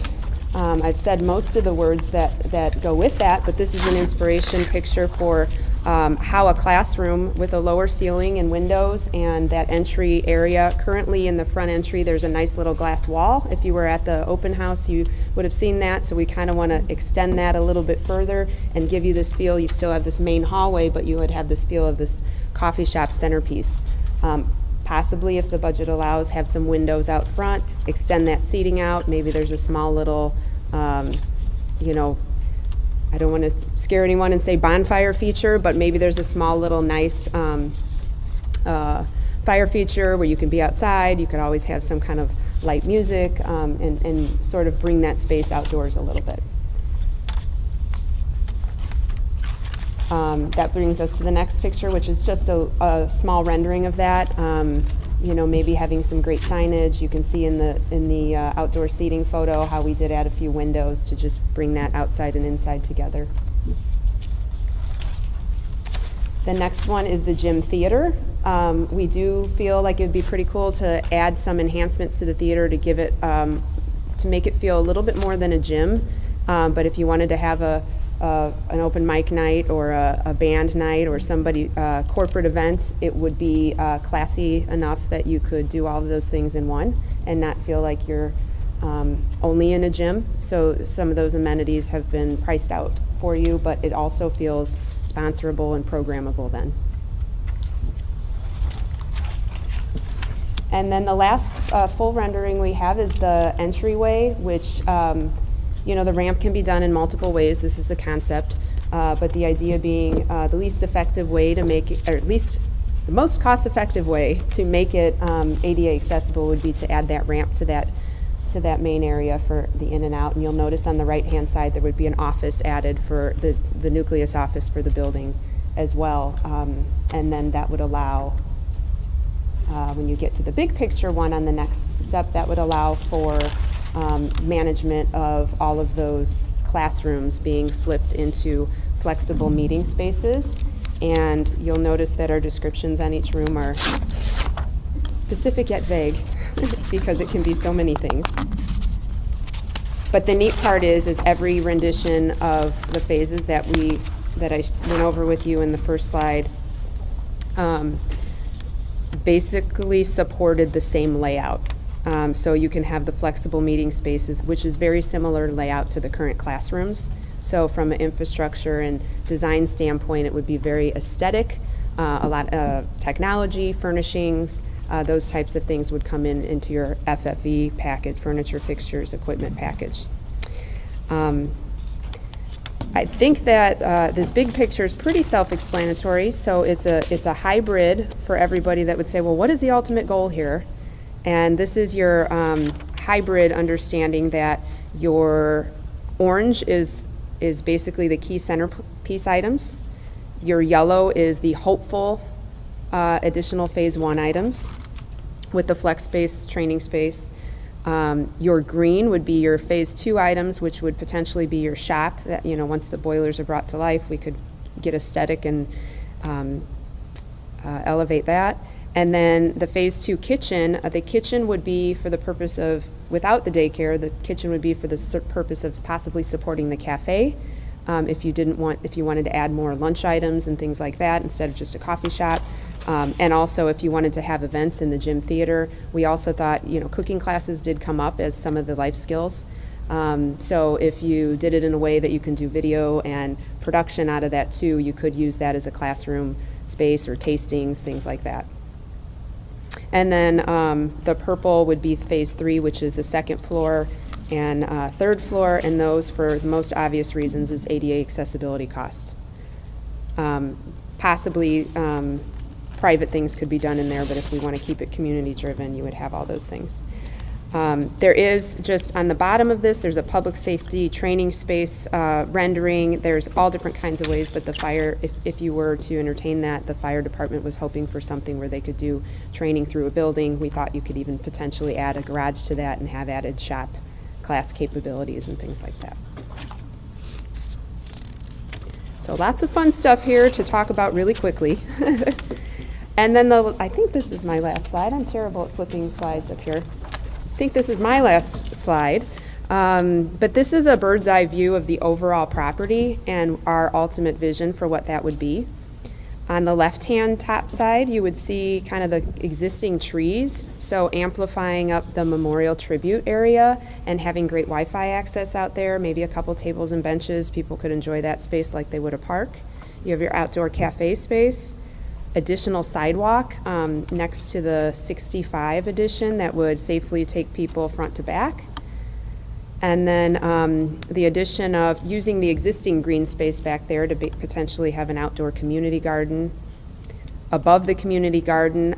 I've said most of the words that go with that, but this is an inspiration picture for how a classroom with a lower ceiling and windows and that entry area. Currently in the front entry, there's a nice little glass wall. If you were at the open house, you would have seen that. So we kind of want to extend that a little bit further and give you this feel. You still have this main hallway, but you would have this feel of this coffee shop centerpiece. Possibly, if the budget allows, have some windows out front, extend that seating out. Maybe there's a small little, you know, I don't want to scare anyone and say bonfire feature, but maybe there's a small little nice fire feature where you can be outside. You could always have some kind of light music and sort of bring that space outdoors a little bit. That brings us to the next picture, which is just a small rendering of that. You know, maybe having some great signage. You can see in the outdoor seating photo how we did add a few windows to just bring that outside and inside together. The next one is the gym theater. We do feel like it would be pretty cool to add some enhancements to the theater to give it, to make it feel a little bit more than a gym. But if you wanted to have an open mic night or a band night or somebody corporate event, it would be classy enough that you could do all of those things in one and not feel like you're only in a gym. So some of those amenities have been priced out for you, but it also feels sponsorable and programmable then. And then the last full rendering we have is the entryway, which you know, the ramp can be done in multiple ways. This is the concept, but the idea being the least effective way to make it, or at least the most cost-effective way to make it ADA accessible would be to add that ramp to that main area for the in and out. And you'll notice on the right-hand side there would be an office added for the nucleus office for the building as well. And then that would allow, when you get to the big picture one on the next step, that would allow for management of all of those classrooms being flipped into flexible meeting spaces. And you'll notice that our descriptions on each room are specific yet vague because it can be so many things. But the neat part is every rendition of the phases that I went over with you in the first slide basically supported the same layout. So you can have the flexible meeting spaces, which is very similar layout to the current classrooms. So from an infrastructure and design standpoint, it would be very aesthetic. A lot of technology, furnishings, those types of things would come into your FFE package, furniture, fixtures, equipment package. I think that this big picture is pretty self-explanatory. So it's a hybrid for everybody that would say, well, what is the ultimate goal here? And this is your hybrid understanding that your orange is basically the key centerpiece items. Your yellow is the hopeful additional phase 1 items with the flex space, training space. Your green would be your phase 2 items, which would potentially be your shop that, once the boilers are brought to life, we could get aesthetic and elevate that. And then the phase 2 kitchen, the kitchen would be for the purpose of, without the daycare, the kitchen would be for the purpose of possibly supporting the cafe. If you wanted to add more lunch items and things like that instead of just a coffee shop. And also if you wanted to have events in the gym theater. We also thought, cooking classes did come up as some of the life skills. So if you did it in a way that you can do video and production out of that too, you could use that as a classroom space or tastings, things like that. And then the purple would be phase 3, which is the second floor and third floor, and those, for the most obvious reasons, is ADA accessibility costs. Possibly private things could be done in there, but if we want to keep it community driven, you would have all those things. There is, just on the bottom of this, there's a public safety training space rendering. There's all different kinds of ways, but the fire, if you were to entertain that, the fire department was hoping for something where they could do training through a building. We thought you could even potentially add a garage to that and have added shop class capabilities and things like that. So lots of fun stuff here to talk about really quickly. And then I think this is my last slide. I'm terrible at flipping slides up here. I think this is my last slide. But this is a bird's eye view of the overall property and our ultimate vision for what that would be. On the left-hand top side, you would see kind of the existing trees, so amplifying up the memorial tribute area and having great Wi-Fi access out there, maybe a couple tables and benches. People could enjoy that space like they would a park. You have your outdoor cafe space, additional sidewalk next to the 65 addition that would safely take people front to back. And then the addition of using the existing green space back there to potentially have an outdoor community garden. Above the community garden,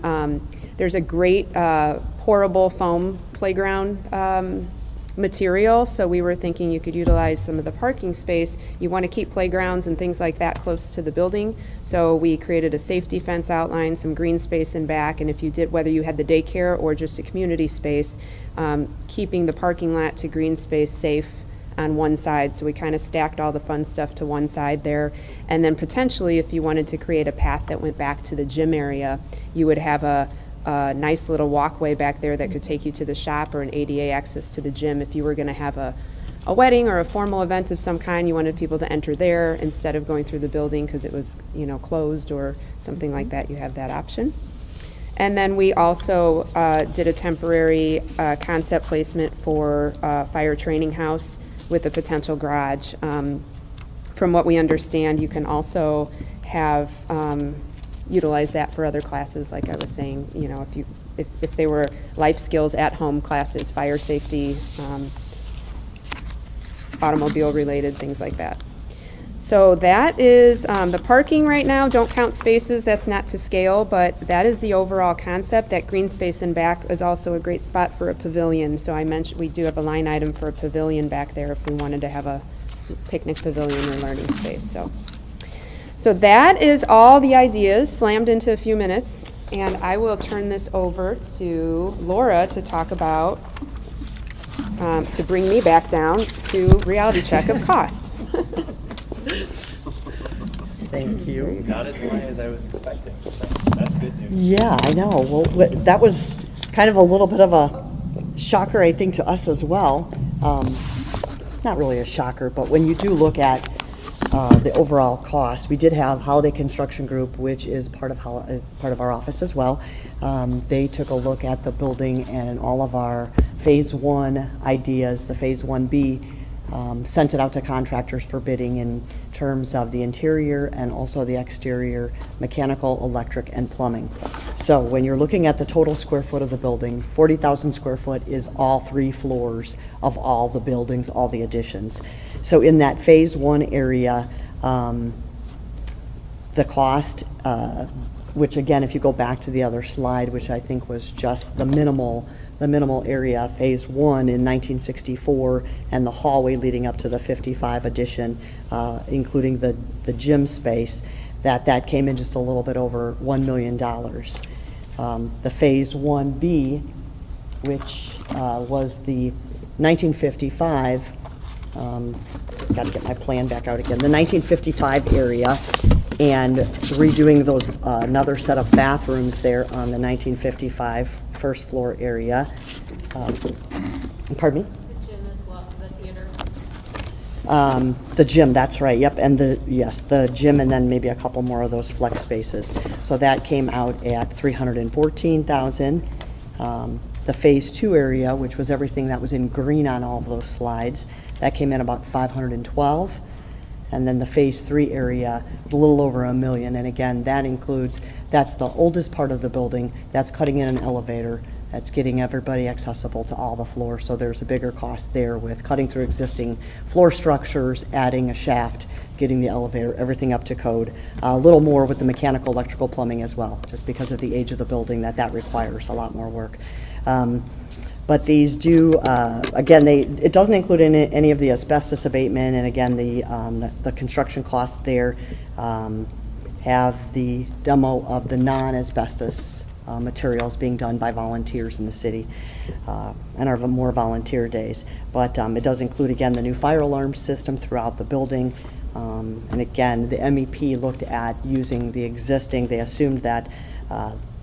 there's a great pourable foam playground material, so we were thinking you could utilize some of the parking space. You want to keep playgrounds and things like that close to the building, so we created a safety fence outline, some green space in back, and if you did, whether you had the daycare or just a community space, keeping the parking lot to green space safe on one side. So we kind of stacked all the fun stuff to one side there. And then potentially if you wanted to create a path that went back to the gym area, you would have a nice little walkway back there that could take you to the shop, or an ADA access to the gym. If you were going to have a wedding or a formal event of some kind, you wanted people to enter there instead of going through the building because it was, closed or something like that, you have that option. And then we also did a temporary concept placement for fire training house with a potential garage. From what we understand, you can also have utilize that for other classes, like I was saying, if they were life skills at home classes, fire safety, automobile related, things like that. So that is the parking right now. Don't count spaces, that's not to scale, but that is the overall concept. That green space in back is also a great spot for a pavilion. So I mentioned we do have a line item for a pavilion back there if we wanted to have a picnic pavilion or learning space. So that is all the ideas slammed into a few minutes, and I will turn this over to Laura to talk about, to bring me back down to reality check of cost. Thank you. Not as high as I was expecting. That's good news. Yeah, I know. Well, that was kind of a little bit of a shocker, I think, to us as well. Not really a shocker, but when you do look at the overall cost, we did have Holiday Construction Group, which is part of our office as well. They took a look at the building and all of our Phase 1 ideas, the Phase 1B, sent it out to contractors for bidding in terms of the interior and also the exterior, mechanical, electric, and plumbing. So when you're looking at the total square foot of the building, 40,000 square foot is all 3 floors of all the buildings, all the additions. So in that Phase 1 area, the cost, which again, if you go back to the other slide, which I think was just the minimal area, Phase 1 in 1964, and the hallway leading up to the 55 addition, including the gym space, that came in just a little bit over $1 million. The Phase 1B, which was the 1955, got to get my plan back out again, the 1955 area, and redoing those, another set of bathrooms there on the 1955 first floor area. Pardon me? The gym as well, the theater. The gym, that's right, yep, and the gym, and then maybe a couple more of those flex spaces. So that came out at $314,000. The Phase 2 area, which was everything that was in green on all of those slides, that came in about $512,000. And then the Phase 3 area, a little over $1 million. And again, that includes, that's the oldest part of the building. That's cutting in an elevator. That's getting everybody accessible to all the floors. So there's a bigger cost there with cutting through existing floor structures, adding a shaft, getting the elevator, everything up to code. A little more with the mechanical, electrical, plumbing as well, just because of the age of the building, that requires a lot more work. But these do, again, it doesn't include any of the asbestos abatement, and again, the construction costs there have the demo of the non-asbestos materials being done by volunteers in the city, and are more volunteer days. But it does include, again, the new fire alarm system throughout the building. And again, the MEP looked at using the existing, they assumed that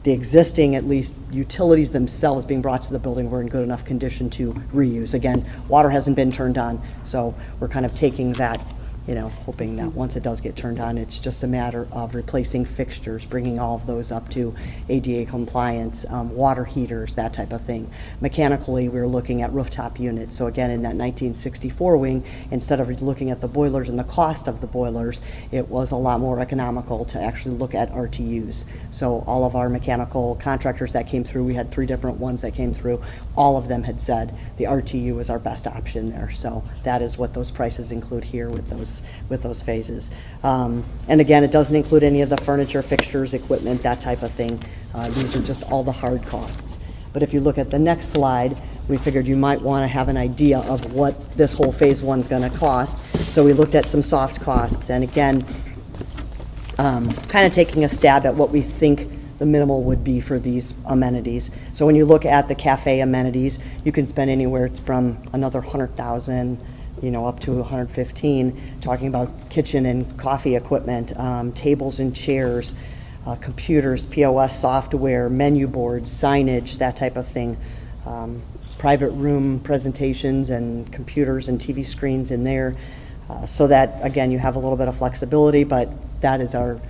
the existing, at least, utilities themselves being brought to the building were in good enough condition to reuse. Again, water hasn't been turned on, so we're kind of taking that, hoping that once it does get turned on, it's just a matter of replacing fixtures, bringing all of those up to ADA compliance, water heaters, that type of thing. Mechanically, we're looking at rooftop units. So again, in that 1964 wing, instead of looking at the boilers and the cost of the boilers, it was a lot more economical to actually look at RTUs. So all of our mechanical contractors that came through, we had 3 different ones that came through, all of them had said the RTU was our best option there. So that is what those prices include here with those phases. And again, it doesn't include any of the furniture, fixtures, equipment, that type of thing. These are just all the hard costs. But if you look at the next slide, we figured you might want to have an idea of what this whole Phase 1 is going to cost. So we looked at some soft costs, and again, kind of taking a stab at what we think the minimal would be for these amenities. So when you look at the cafe amenities, you can spend anywhere from another $100,000, up to 115, talking about kitchen and coffee equipment, tables and chairs, computers, POS software, menu boards, signage, that type of thing, private room presentations and computers and TV screens in there, so that, again, you have a little bit of flexibility, but that is a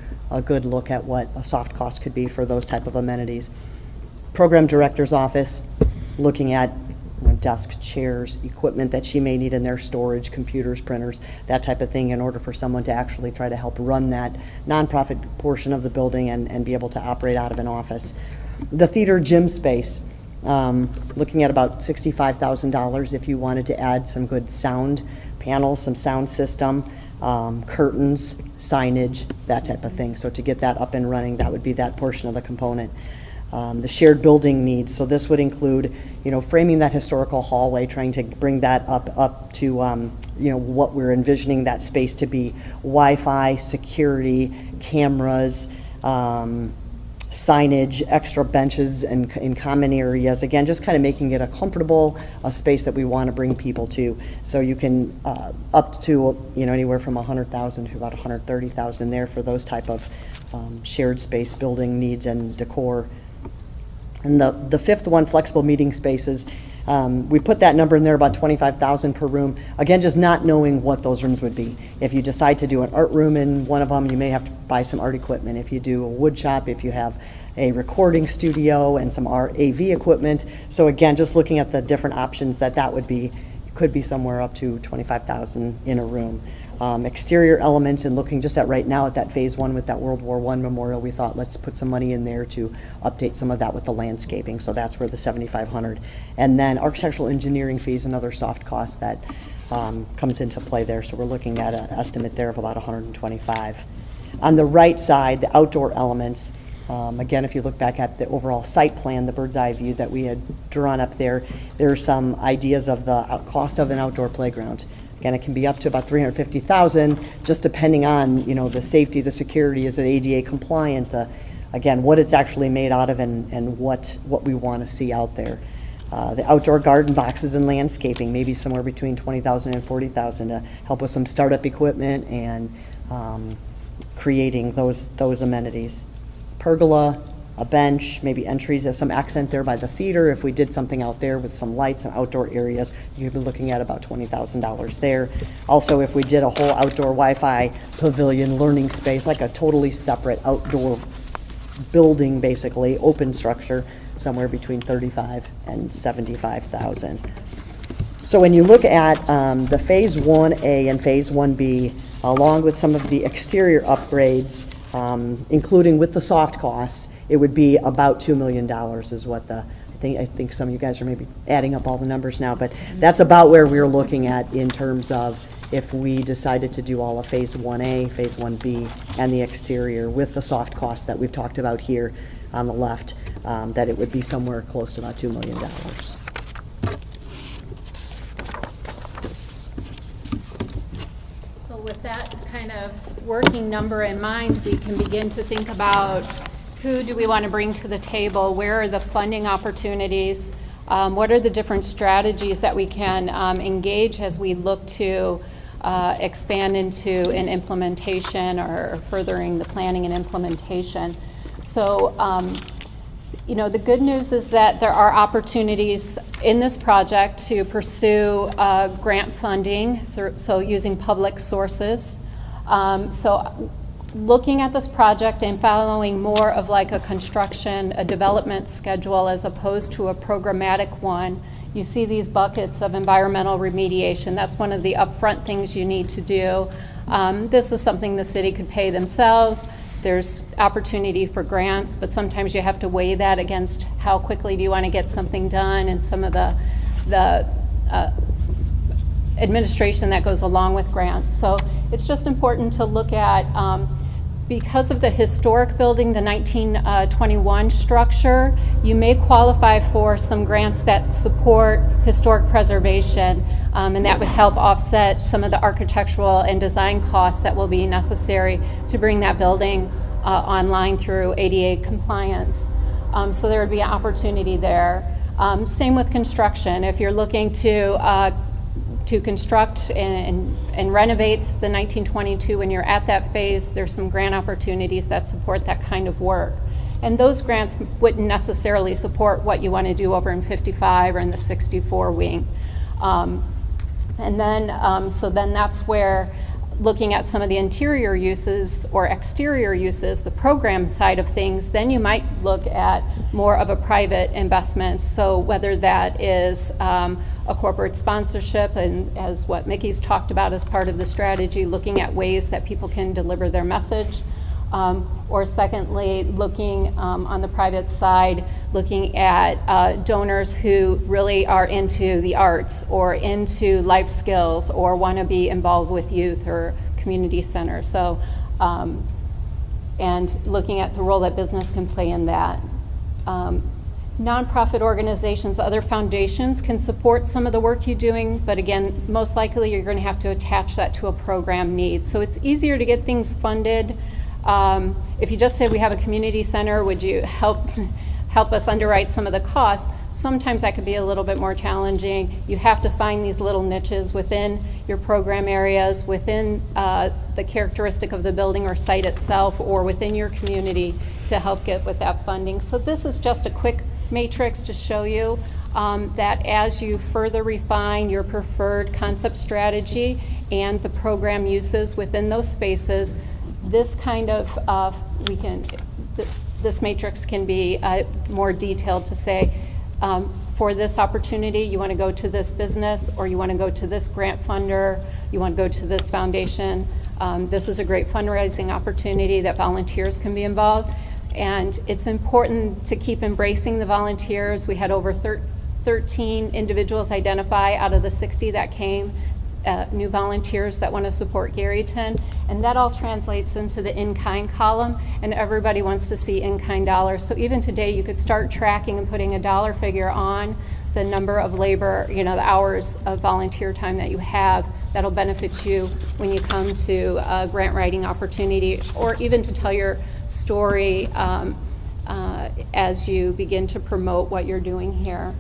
good look at what a soft cost could be for those type of amenities. Program director's office, looking at desk, chairs, equipment that she may need in their storage, computers, printers, that type of thing, in order for someone to actually try to help run that nonprofit portion of the building and be able to operate out of an office. The theater gym space, looking at about $65,000 if you wanted to add some good sound panels, some sound system, curtains, signage, that type of thing. So to get that up and running, that would be that portion of the component. The shared building needs, so this would include, framing that historical hallway, trying to bring that up to what we're envisioning that space to be: Wi-Fi, security, cameras, signage, extra benches in common areas. Again, just kind of making it a space that we want to bring people to. So you can up to anywhere from 100,000 to about 130,000 there for those type of shared space building needs and decor. And the fifth one, flexible meeting spaces. We put that number in there, about 25,000 per room. Again, just not knowing what those rooms would be. If you decide to do an art room in one of them, you may have to buy some art equipment. If you do a wood shop, if you have a recording studio and some AV equipment. So again, just looking at the different options that would be, could be somewhere up to 25,000 in a room. Exterior elements, and looking just at right now at that phase one with that World War I memorial, we thought let's put some money in there to update some of that with the landscaping. So that's where the 7,500. And then architectural engineering fees and other soft costs that comes into play there. So we're looking at an estimate there of about 125. On the right side, the outdoor elements, again, if you look back at the overall site plan, the bird's eye view that we had drawn up there, there are some ideas of the cost of an outdoor playground. Again, it can be up to about $350,000, just depending on the safety, the security, is it ADA compliant, again, what it's actually made out of, and what we want to see out there. The outdoor garden boxes and landscaping, maybe somewhere between $20,000 and $40,000 to help with some startup equipment and creating those amenities. Pergola, a bench, maybe entries as some accent there by the theater. If we did something out there with some lights and outdoor areas, you'd be looking at about $20,000 there. Also, if we did a whole outdoor Wi-Fi pavilion learning space, like a totally separate outdoor building, basically, open structure, somewhere between $35,000 and $75,000. So when you look at the Phase 1A and Phase 1B, along with some of the exterior upgrades, including with the soft costs, it would be about $2 million is what I think some of you guys are maybe adding up all the numbers now, but that's about where we're looking at in terms of if we decided to do all of Phase 1A, Phase 1B, and the exterior with the soft costs that we've talked about here on the left, that it would be somewhere close to about $2 million. So with that kind of working number in mind, we can begin to think about who do we want to bring to the table, where are the funding opportunities, what are the different strategies that we can engage as we look to expand into an implementation or furthering the planning and implementation. So, the good news is that there are opportunities in this project to pursue grant funding, so using public sources. So looking at this project and following more of like a development schedule as opposed to a programmatic one, you see these buckets of environmental remediation. That's one of the upfront things you need to do. This is something the city could pay themselves. There's opportunity for grants, but sometimes you have to weigh that against how quickly do you want to get something done and some of the administration that goes along with grants. So it's just important to look at, because of the historic building, the 1921 structure, you may qualify for some grants that support historic preservation, and that would help offset some of the architectural and design costs that will be necessary to bring that building online through ADA compliance. So there would be an opportunity there. Same with construction. If you're looking to construct and renovate the 1922, when you're at that phase, there's some grant opportunities that support that kind of work. And those grants wouldn't necessarily support what you want to do over in 55 or in the 64 wing. And then, so then that's where looking at some of the interior uses or exterior uses, the program side of things, then you might look at more of a private investment. So whether that is a corporate sponsorship, and as what Mickey's talked about as part of the strategy, looking at ways that people can deliver their message. Or secondly, looking on the private side, looking at donors who really are into the arts or into life skills or want to be involved with youth or community center. So, and looking at the role that business can play in that. nonprofit organizations, other foundations can support some of the work you're doing, but again, most likely you're going to have to attach that to a program need. So it's easier to get things funded. If you just say we have a community center, would you help us underwrite some of the costs? Sometimes that could be a little bit more challenging. You have to find these little niches within your program areas, within the characteristic of the building or site itself, or within your community to help get with that funding. So this is just a quick matrix to show you that as you further refine your preferred concept strategy and the program uses within those spaces, this kind of, this matrix can be more detailed to say, for this opportunity, you want to go to this business, or you want to go to this grant funder, you want to go to this foundation. This is a great fundraising opportunity that volunteers can be involved. And it's important to keep embracing the volunteers. We had over 13 individuals identify out of the 60 that came, new volunteers that want to support Garyton. And that all translates into the in-kind column, and everybody wants to see in-kind dollars. So even today, you could start tracking and putting a dollar figure on the number of labor, the hours of volunteer time that you have. That'll benefit you when you come to a grant writing opportunity, or even to tell your story as you begin to promote what you're doing here.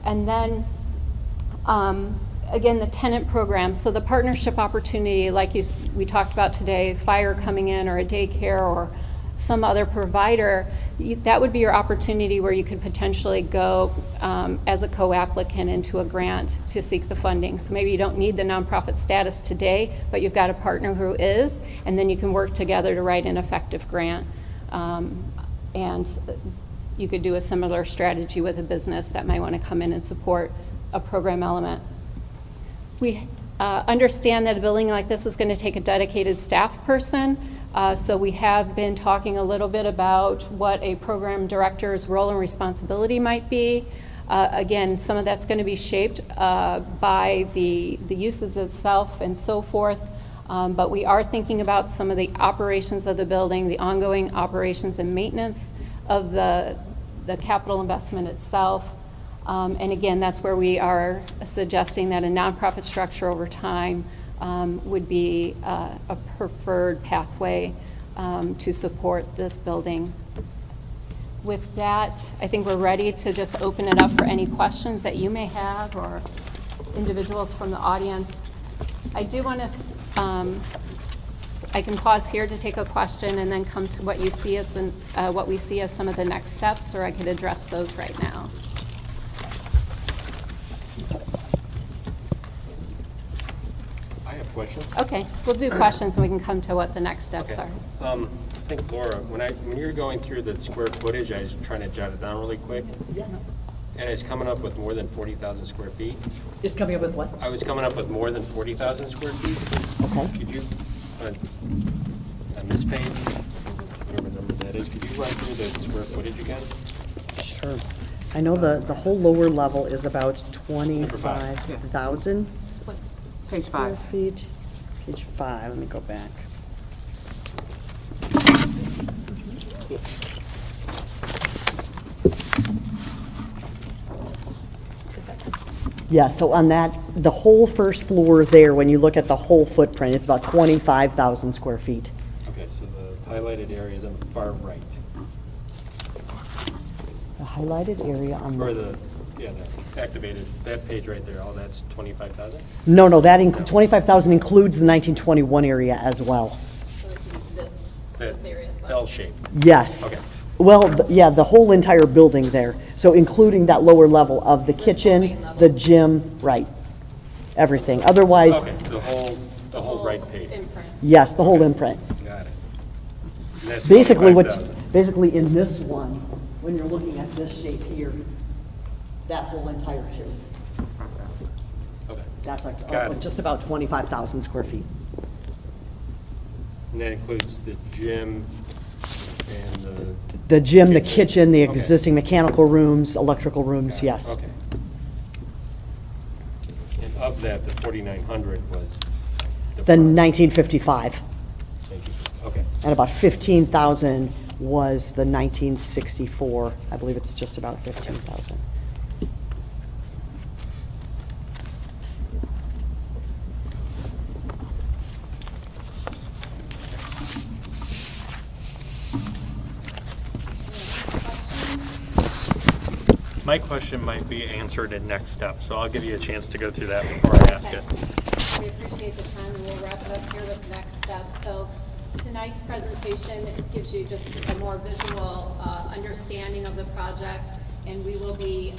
And then, again, the tenant program. So the partnership opportunity, like we talked about today, fire coming in, or a daycare, or some other provider, that would be your opportunity where you could potentially go as a co-applicant into a grant to seek the funding. So maybe you don't need the nonprofit status today, but you've got a partner who is, and then you can work together to write an effective grant. And you could do a similar strategy with a business that might want to come in and support a program element. We understand that a building like this is going to take a dedicated staff person. So we have been talking a little bit about what a program director's role and responsibility might be. Again, some of that's going to be shaped by the uses itself and so forth. But we are thinking about some of the operations of the building, the ongoing operations and maintenance of the capital investment itself. And again, that's where we are suggesting that a nonprofit structure over time would be a preferred pathway to support this building. With that, I think we're ready to just open it up for any questions that you may have, or individuals from the audience. I do want to, I can pause here to take a question and then come to what you see as what we see as some of the next steps, or I could address those right now. Questions? Okay, we'll do questions and we can come to what the next steps Okay. are. I think, Laura, when you're going through the square footage, I was trying to jot it down really quick. Yes. And it's coming up with more than 40,000 square feet. It's coming up with what? I was coming up with more than 40,000 square feet. Okay. Could you, on this page, whatever number that is, could you run through the square footage again? Sure. I know the whole lower level is about 25,000 Page square 5. feet. Page 5, let me go back. Yeah, so on that, the whole first floor there, when you look at the whole footprint, it's about 25,000 square feet. Okay, so the highlighted area is on the far right. The highlighted area on Or the... the activated, that page right there, all that's 25,000? No, that 25,000 includes the 1921 area as well. So this area as well. L shape. Yes. Okay. Well, yeah, the whole entire building there. So including that lower level of the kitchen, the gym, right, everything. Otherwise, Okay, the whole right page. Imprint. yes, the whole imprint. Got it. And that's Basically, 25,000. basically in this one, when you're looking at this shape here, that whole entire shape, Okay. that's like Got it. just about 25,000 square feet. And that includes the gym and The gym, the kitchen, the Okay. existing mechanical rooms, electrical rooms, yes. Okay. And of that, the 4,900 was the The front. 1955, Thank you. Okay. and about 15,000 was the 1964. I believe it's just about 15,000. My question might be answered in next step, so I'll give you a chance to go through that before I ask Okay. it. We appreciate the time, and we'll wrap it up here with the next steps. So tonight's presentation gives you just a more visual understanding of the project, and we will be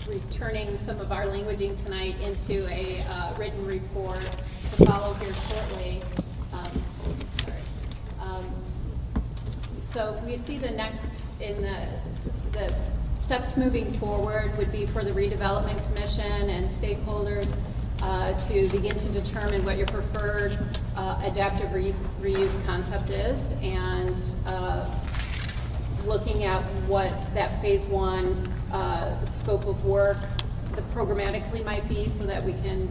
returning some of our languaging tonight into a written report to follow here shortly. So we see the next in the steps moving forward would be for the Redevelopment Commission and stakeholders to begin to determine what your preferred adaptive reuse concept is, and looking at what that phase one scope of work the programmatically might be, so that we can,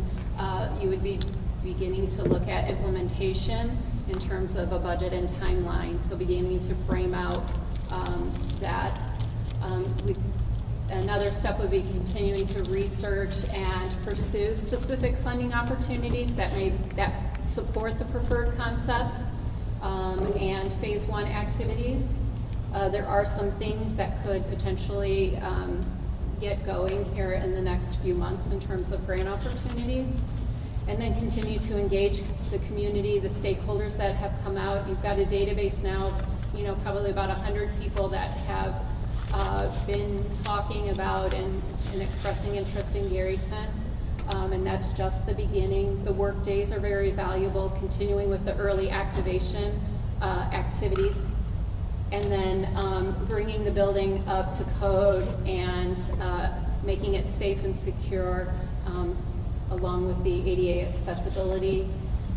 you would be beginning to look at implementation in terms of a budget and timeline. So beginning to frame out that. Another step would be continuing to research and pursue specific funding opportunities that support the preferred concept and phase one activities. There are some things that could potentially get going here in the next few months in terms of grant opportunities. And then continue to engage the community, the stakeholders that have come out. You've got a database now, probably about 100 people that have been talking about and expressing interest in Garyton, and that's just the beginning. The work days are very valuable, continuing with the early activation activities, and then bringing the building up to code and making it safe and secure, along with the ADA accessibility,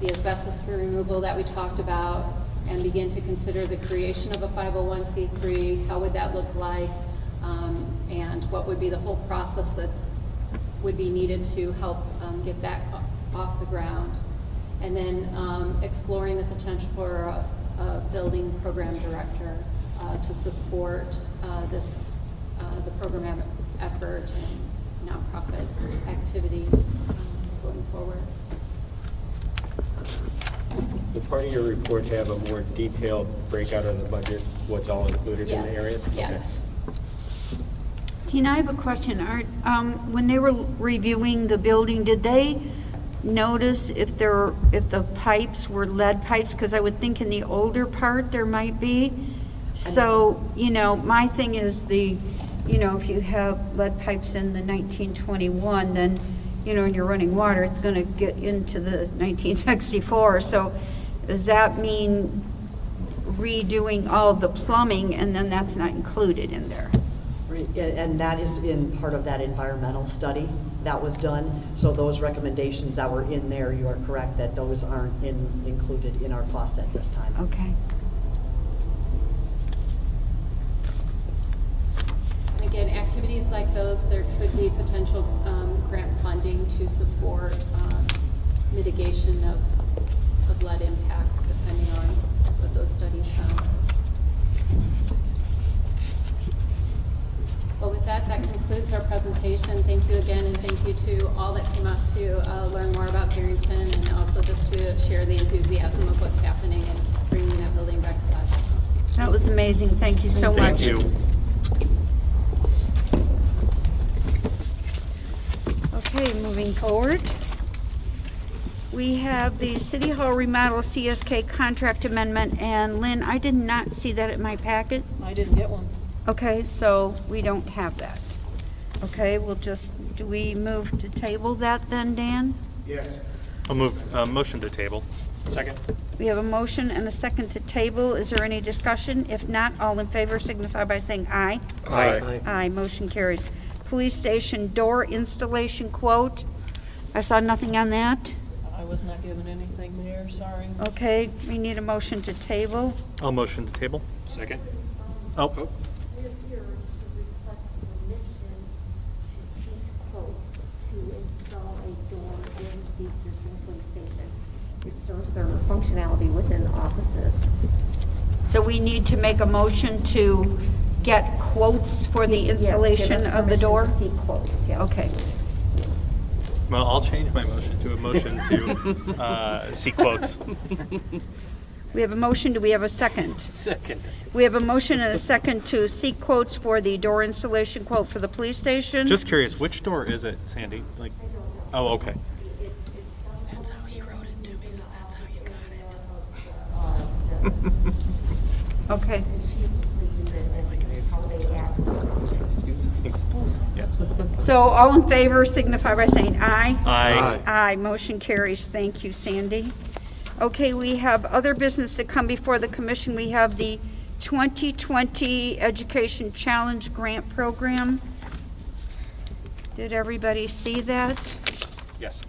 the asbestos removal that we talked about, and begin to consider the creation of a 501c3. How would that look like? And what would be the whole process that would be needed to help get that off the ground? And then exploring the potential for a building program director to support the program effort and nonprofit activities going forward. Would part of your report have a more detailed breakout of the budget, what's all included in the areas? Yes. Tina, I have a question. When they were reviewing the building, did they notice if the pipes were lead pipes? Because I would think in the older part there might be. So, my thing is if you have lead pipes in the 1921, then, and you're running water, it's going to get into the 1964. So does that mean redoing all of the plumbing, and then that's not included in there? Right, and that is in part of that environmental study that was done. So those recommendations that were in there, you are correct that those aren't included in our costs at this time. Okay. And again, activities like those, there could be potential grant funding to support mitigation of lead impacts, depending on what those studies found. Well, with that concludes our presentation. Thank you again, and thank you to all that came out to learn more about Garyton, and also just to share the enthusiasm of what's happening and bringing that building back to life. That was amazing. Thank you so much. Thank you. Okay, moving forward. We have the City Hall remodel CSK contract amendment, and Lynn, I did not see that in my packet. I didn't get one. Okay, so we don't have that. Okay, do we move to table that then, Dan? Yes. I'll move motion to table. Second. We have a motion and a second to table. Is there any discussion? If not, all in favor signify by saying aye. Aye. Aye, motion carries. Police station door installation quote. I saw nothing on that. I was not given anything there, sorry. Okay, we need a motion to table. I'll motion to table. Second? Oh. We're here to request permission to seek quotes to install a door in the existing police station. It serves their functionality within the offices. So we need to make a motion to get quotes for the installation of the door? Yes, give us permission to seek quotes, yes. Okay. Well, I'll change my motion to a motion to seek quotes. We have a motion, do we have a second? Second. We have a motion and a second to seek quotes for the door installation quote for the police station. Just curious, which door is it, Sandy? Like, oh, okay. That's how he wrote it to me, so that's how you got it. Okay. So all in favor signify by saying aye. Aye. Aye, motion carries. Thank you, Sandy. Okay, we have other business to come before the commission. We have the 2020 Education Challenge Grant Program. Did everybody see that? Yes.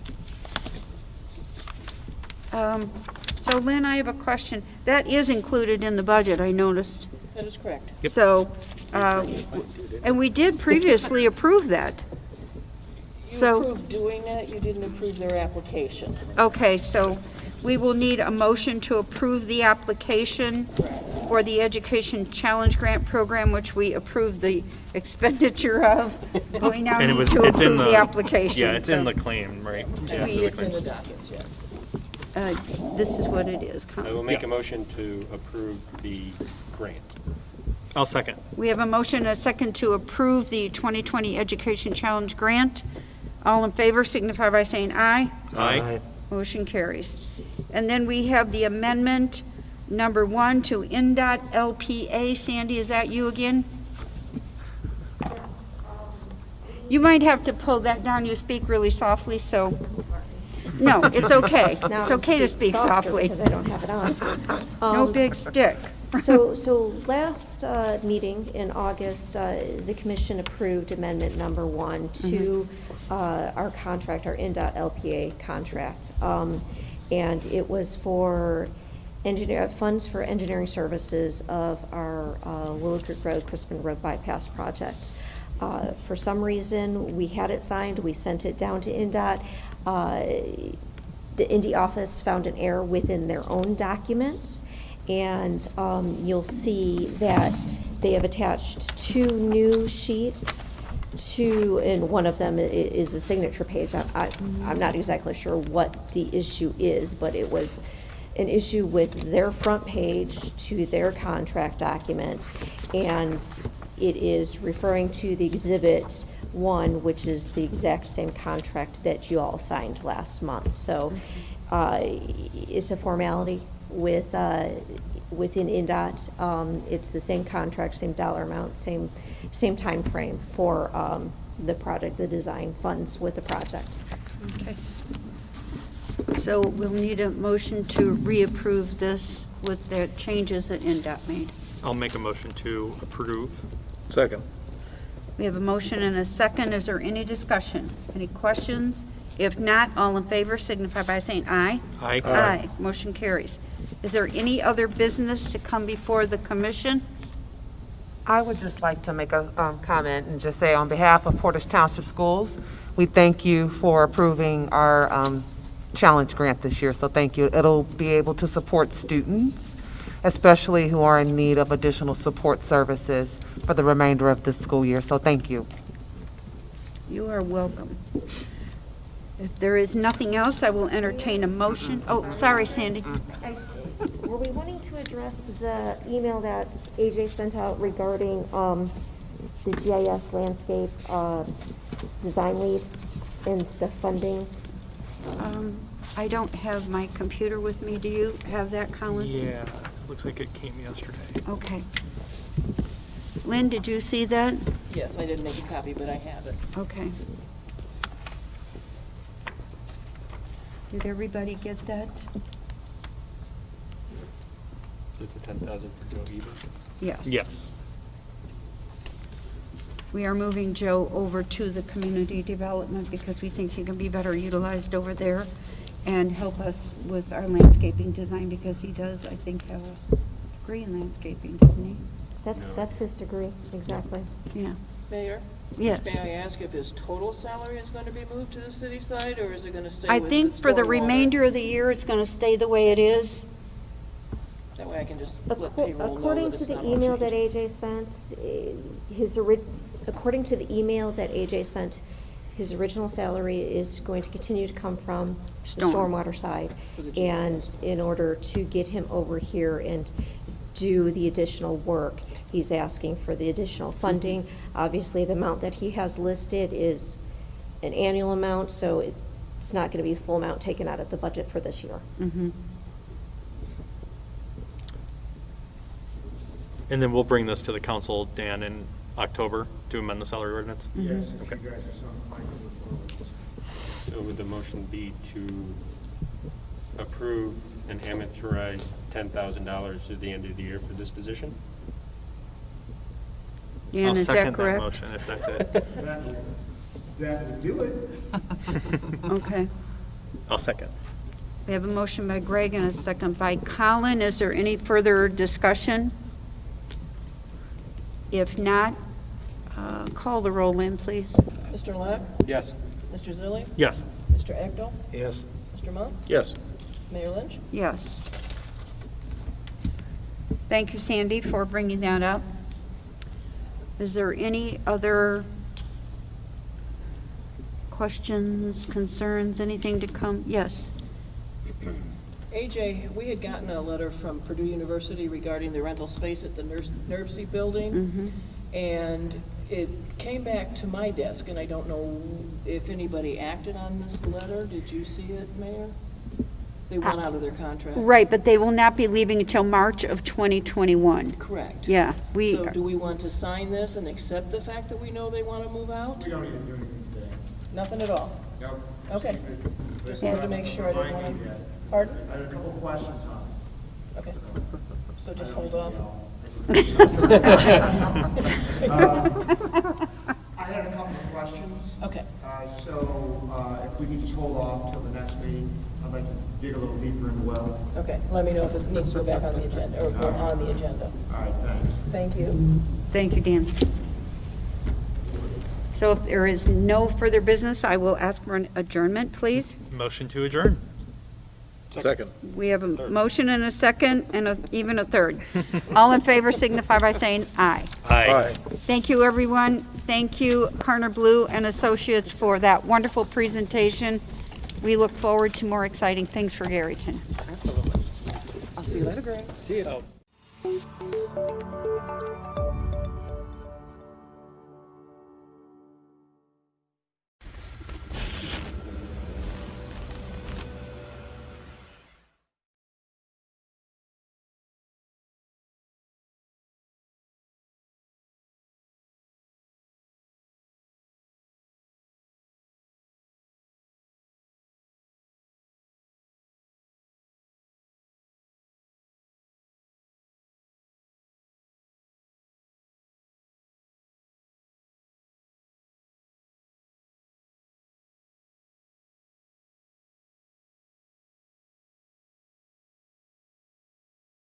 So Lynn, I have a question. That is included in the budget, I noticed. That is correct. So, and we did previously approve that. You So, approved doing that, you didn't approve their application. okay, so we will need a motion to approve the application for the Education Challenge Grant Program, which we approved the expenditure of. But we now And need to it's in approve the application. Yeah, it's in So, the claim, right? Yeah, It's in the documents, yes. This is what it is. I will make a motion to approve the grant. I'll second. We have a motion and a second to approve the 2020 Education Challenge Grant. All in favor signify by saying aye. Aye. Motion carries. And then we have the amendment number 1 to NDOT LPA. Sandy, is that you again? You might have to pull that down. You speak really softly, so. No, it's okay. Now It's I'll okay to speak softer softly. Because I don't have it on. No big stick. So last meeting in August, the commission approved amendment number 1 to our contract, our NDOT LPA contract. And it was for funds for engineering services of our Willow Creek Road, Crispin Road bypass project. For some reason, we had it signed, we sent it down to NDOT. The Indy office found an error within their own documents, and you'll see that they have attached 2 new sheets and one of them is a signature page. I'm not exactly sure what the issue is, but it was an issue with their front page to their contract document, and it is referring to the Exhibit 1, which is the exact same contract that you all signed last month. So it's a formality within NDOT. It's the same contract, same dollar amount, same time frame for the project, the design funds with the project. Okay. So we'll need a motion to reapprove this with the changes that NDOT made. I'll make a motion to approve. Second. We have a motion and a second. Is there any discussion? Any questions? If not, all in favor signify by saying aye. Aye. Aye. Motion carries. Is there any other business to come before the commission? I would just like to make a comment and just say on behalf of Portage Township Schools, we thank you for approving our challenge grant this year. So thank you. It'll be able to support students, especially who are in need of additional support services for the remainder of the school year. So thank you. You are welcome. If there is nothing else, I will entertain a motion. Oh, sorry, Sandy. Were we wanting to address the email that AJ sent out regarding the GIS landscape design lead and the funding? I don't have my computer with me. Do you have that, Colin? Yeah, looks like it came yesterday. Okay. Lynn, did you see that? Yes, I didn't make a copy, but I have it. Okay. Did everybody get that? Is it the 10,000 for Joe Eber? Yes. Yes. We are moving Joe over to the community development because we think he can be better utilized over there and help us with our landscaping design because he does, I think, have a degree in landscaping, doesn't he? That's his degree, exactly. Yeah. Mayor? Yes. May I ask if his total salary is going to be moved to the city side, or is it going to stay I with think for the stormwater? remainder of the year, it's going to stay the way it is. That way I can just let payroll know According that to it's the not all email that changed. AJ sent, according to the email that AJ sent, his original salary is going to continue to come from the Storm. stormwater side. And in order to get him over here and do the additional work, he's asking for the additional funding. Obviously, the amount that he has listed is an annual amount, so it's not going to be the full amount taken out of the budget for this year. And then we'll bring this to the council, Dan, in October to amend the salary ordinance? Yes, if Okay. you guys are so inclined to move forward. So would the motion be to approve and amortize $10,000 through the end of the year for this position? Dan, is that I'll second that correct? motion, if that's it. That would do it. Okay. I'll second. We have a motion by Greg and a second by Colin. Is there any further discussion? If not, call the roll in, please. Mr. Leck? Yes. Mr. Zilli? Yes. Mr. Eckel? Yes. Mr. Monk? Yes. Mayor Lynch? Yes. Thank you, Sandy, for bringing that up. Is there any other questions, concerns, anything to come? Yes. AJ, we had gotten a letter from Purdue University regarding the rental space at the NERC building. And it came back to my desk, and I don't know if anybody acted on this letter. Did you see it, Mayor? They went out of their contract. Right, but they will not be leaving until March of 2021. Correct. Yeah, So do we want to sign this and accept the fact that we know they want to move out? We don't even do anything today. Nothing at all? Nope. Okay. Just wanted to make sure I didn't want to. Pardon? I had a couple questions on it. Okay. So just hold off. I had a couple of questions. Okay. So if we could just hold off till the next meeting, I'd like to dig a little deeper in the well. Okay. Let me know if it needs to go back on the agenda, or go on the agenda. All right, thanks. Thank you. Thank you, Dan. So if there is no further business, I will ask for an adjournment, please. Motion to adjourn. Second. We have a motion and a second, and even a third. All in favor signify by saying aye. Aye. Thank you, everyone. Thank you, Carner Blue and Associates, for that wonderful presentation. We look forward to more exciting things for Garrison. I'll see you later, Greg. See you.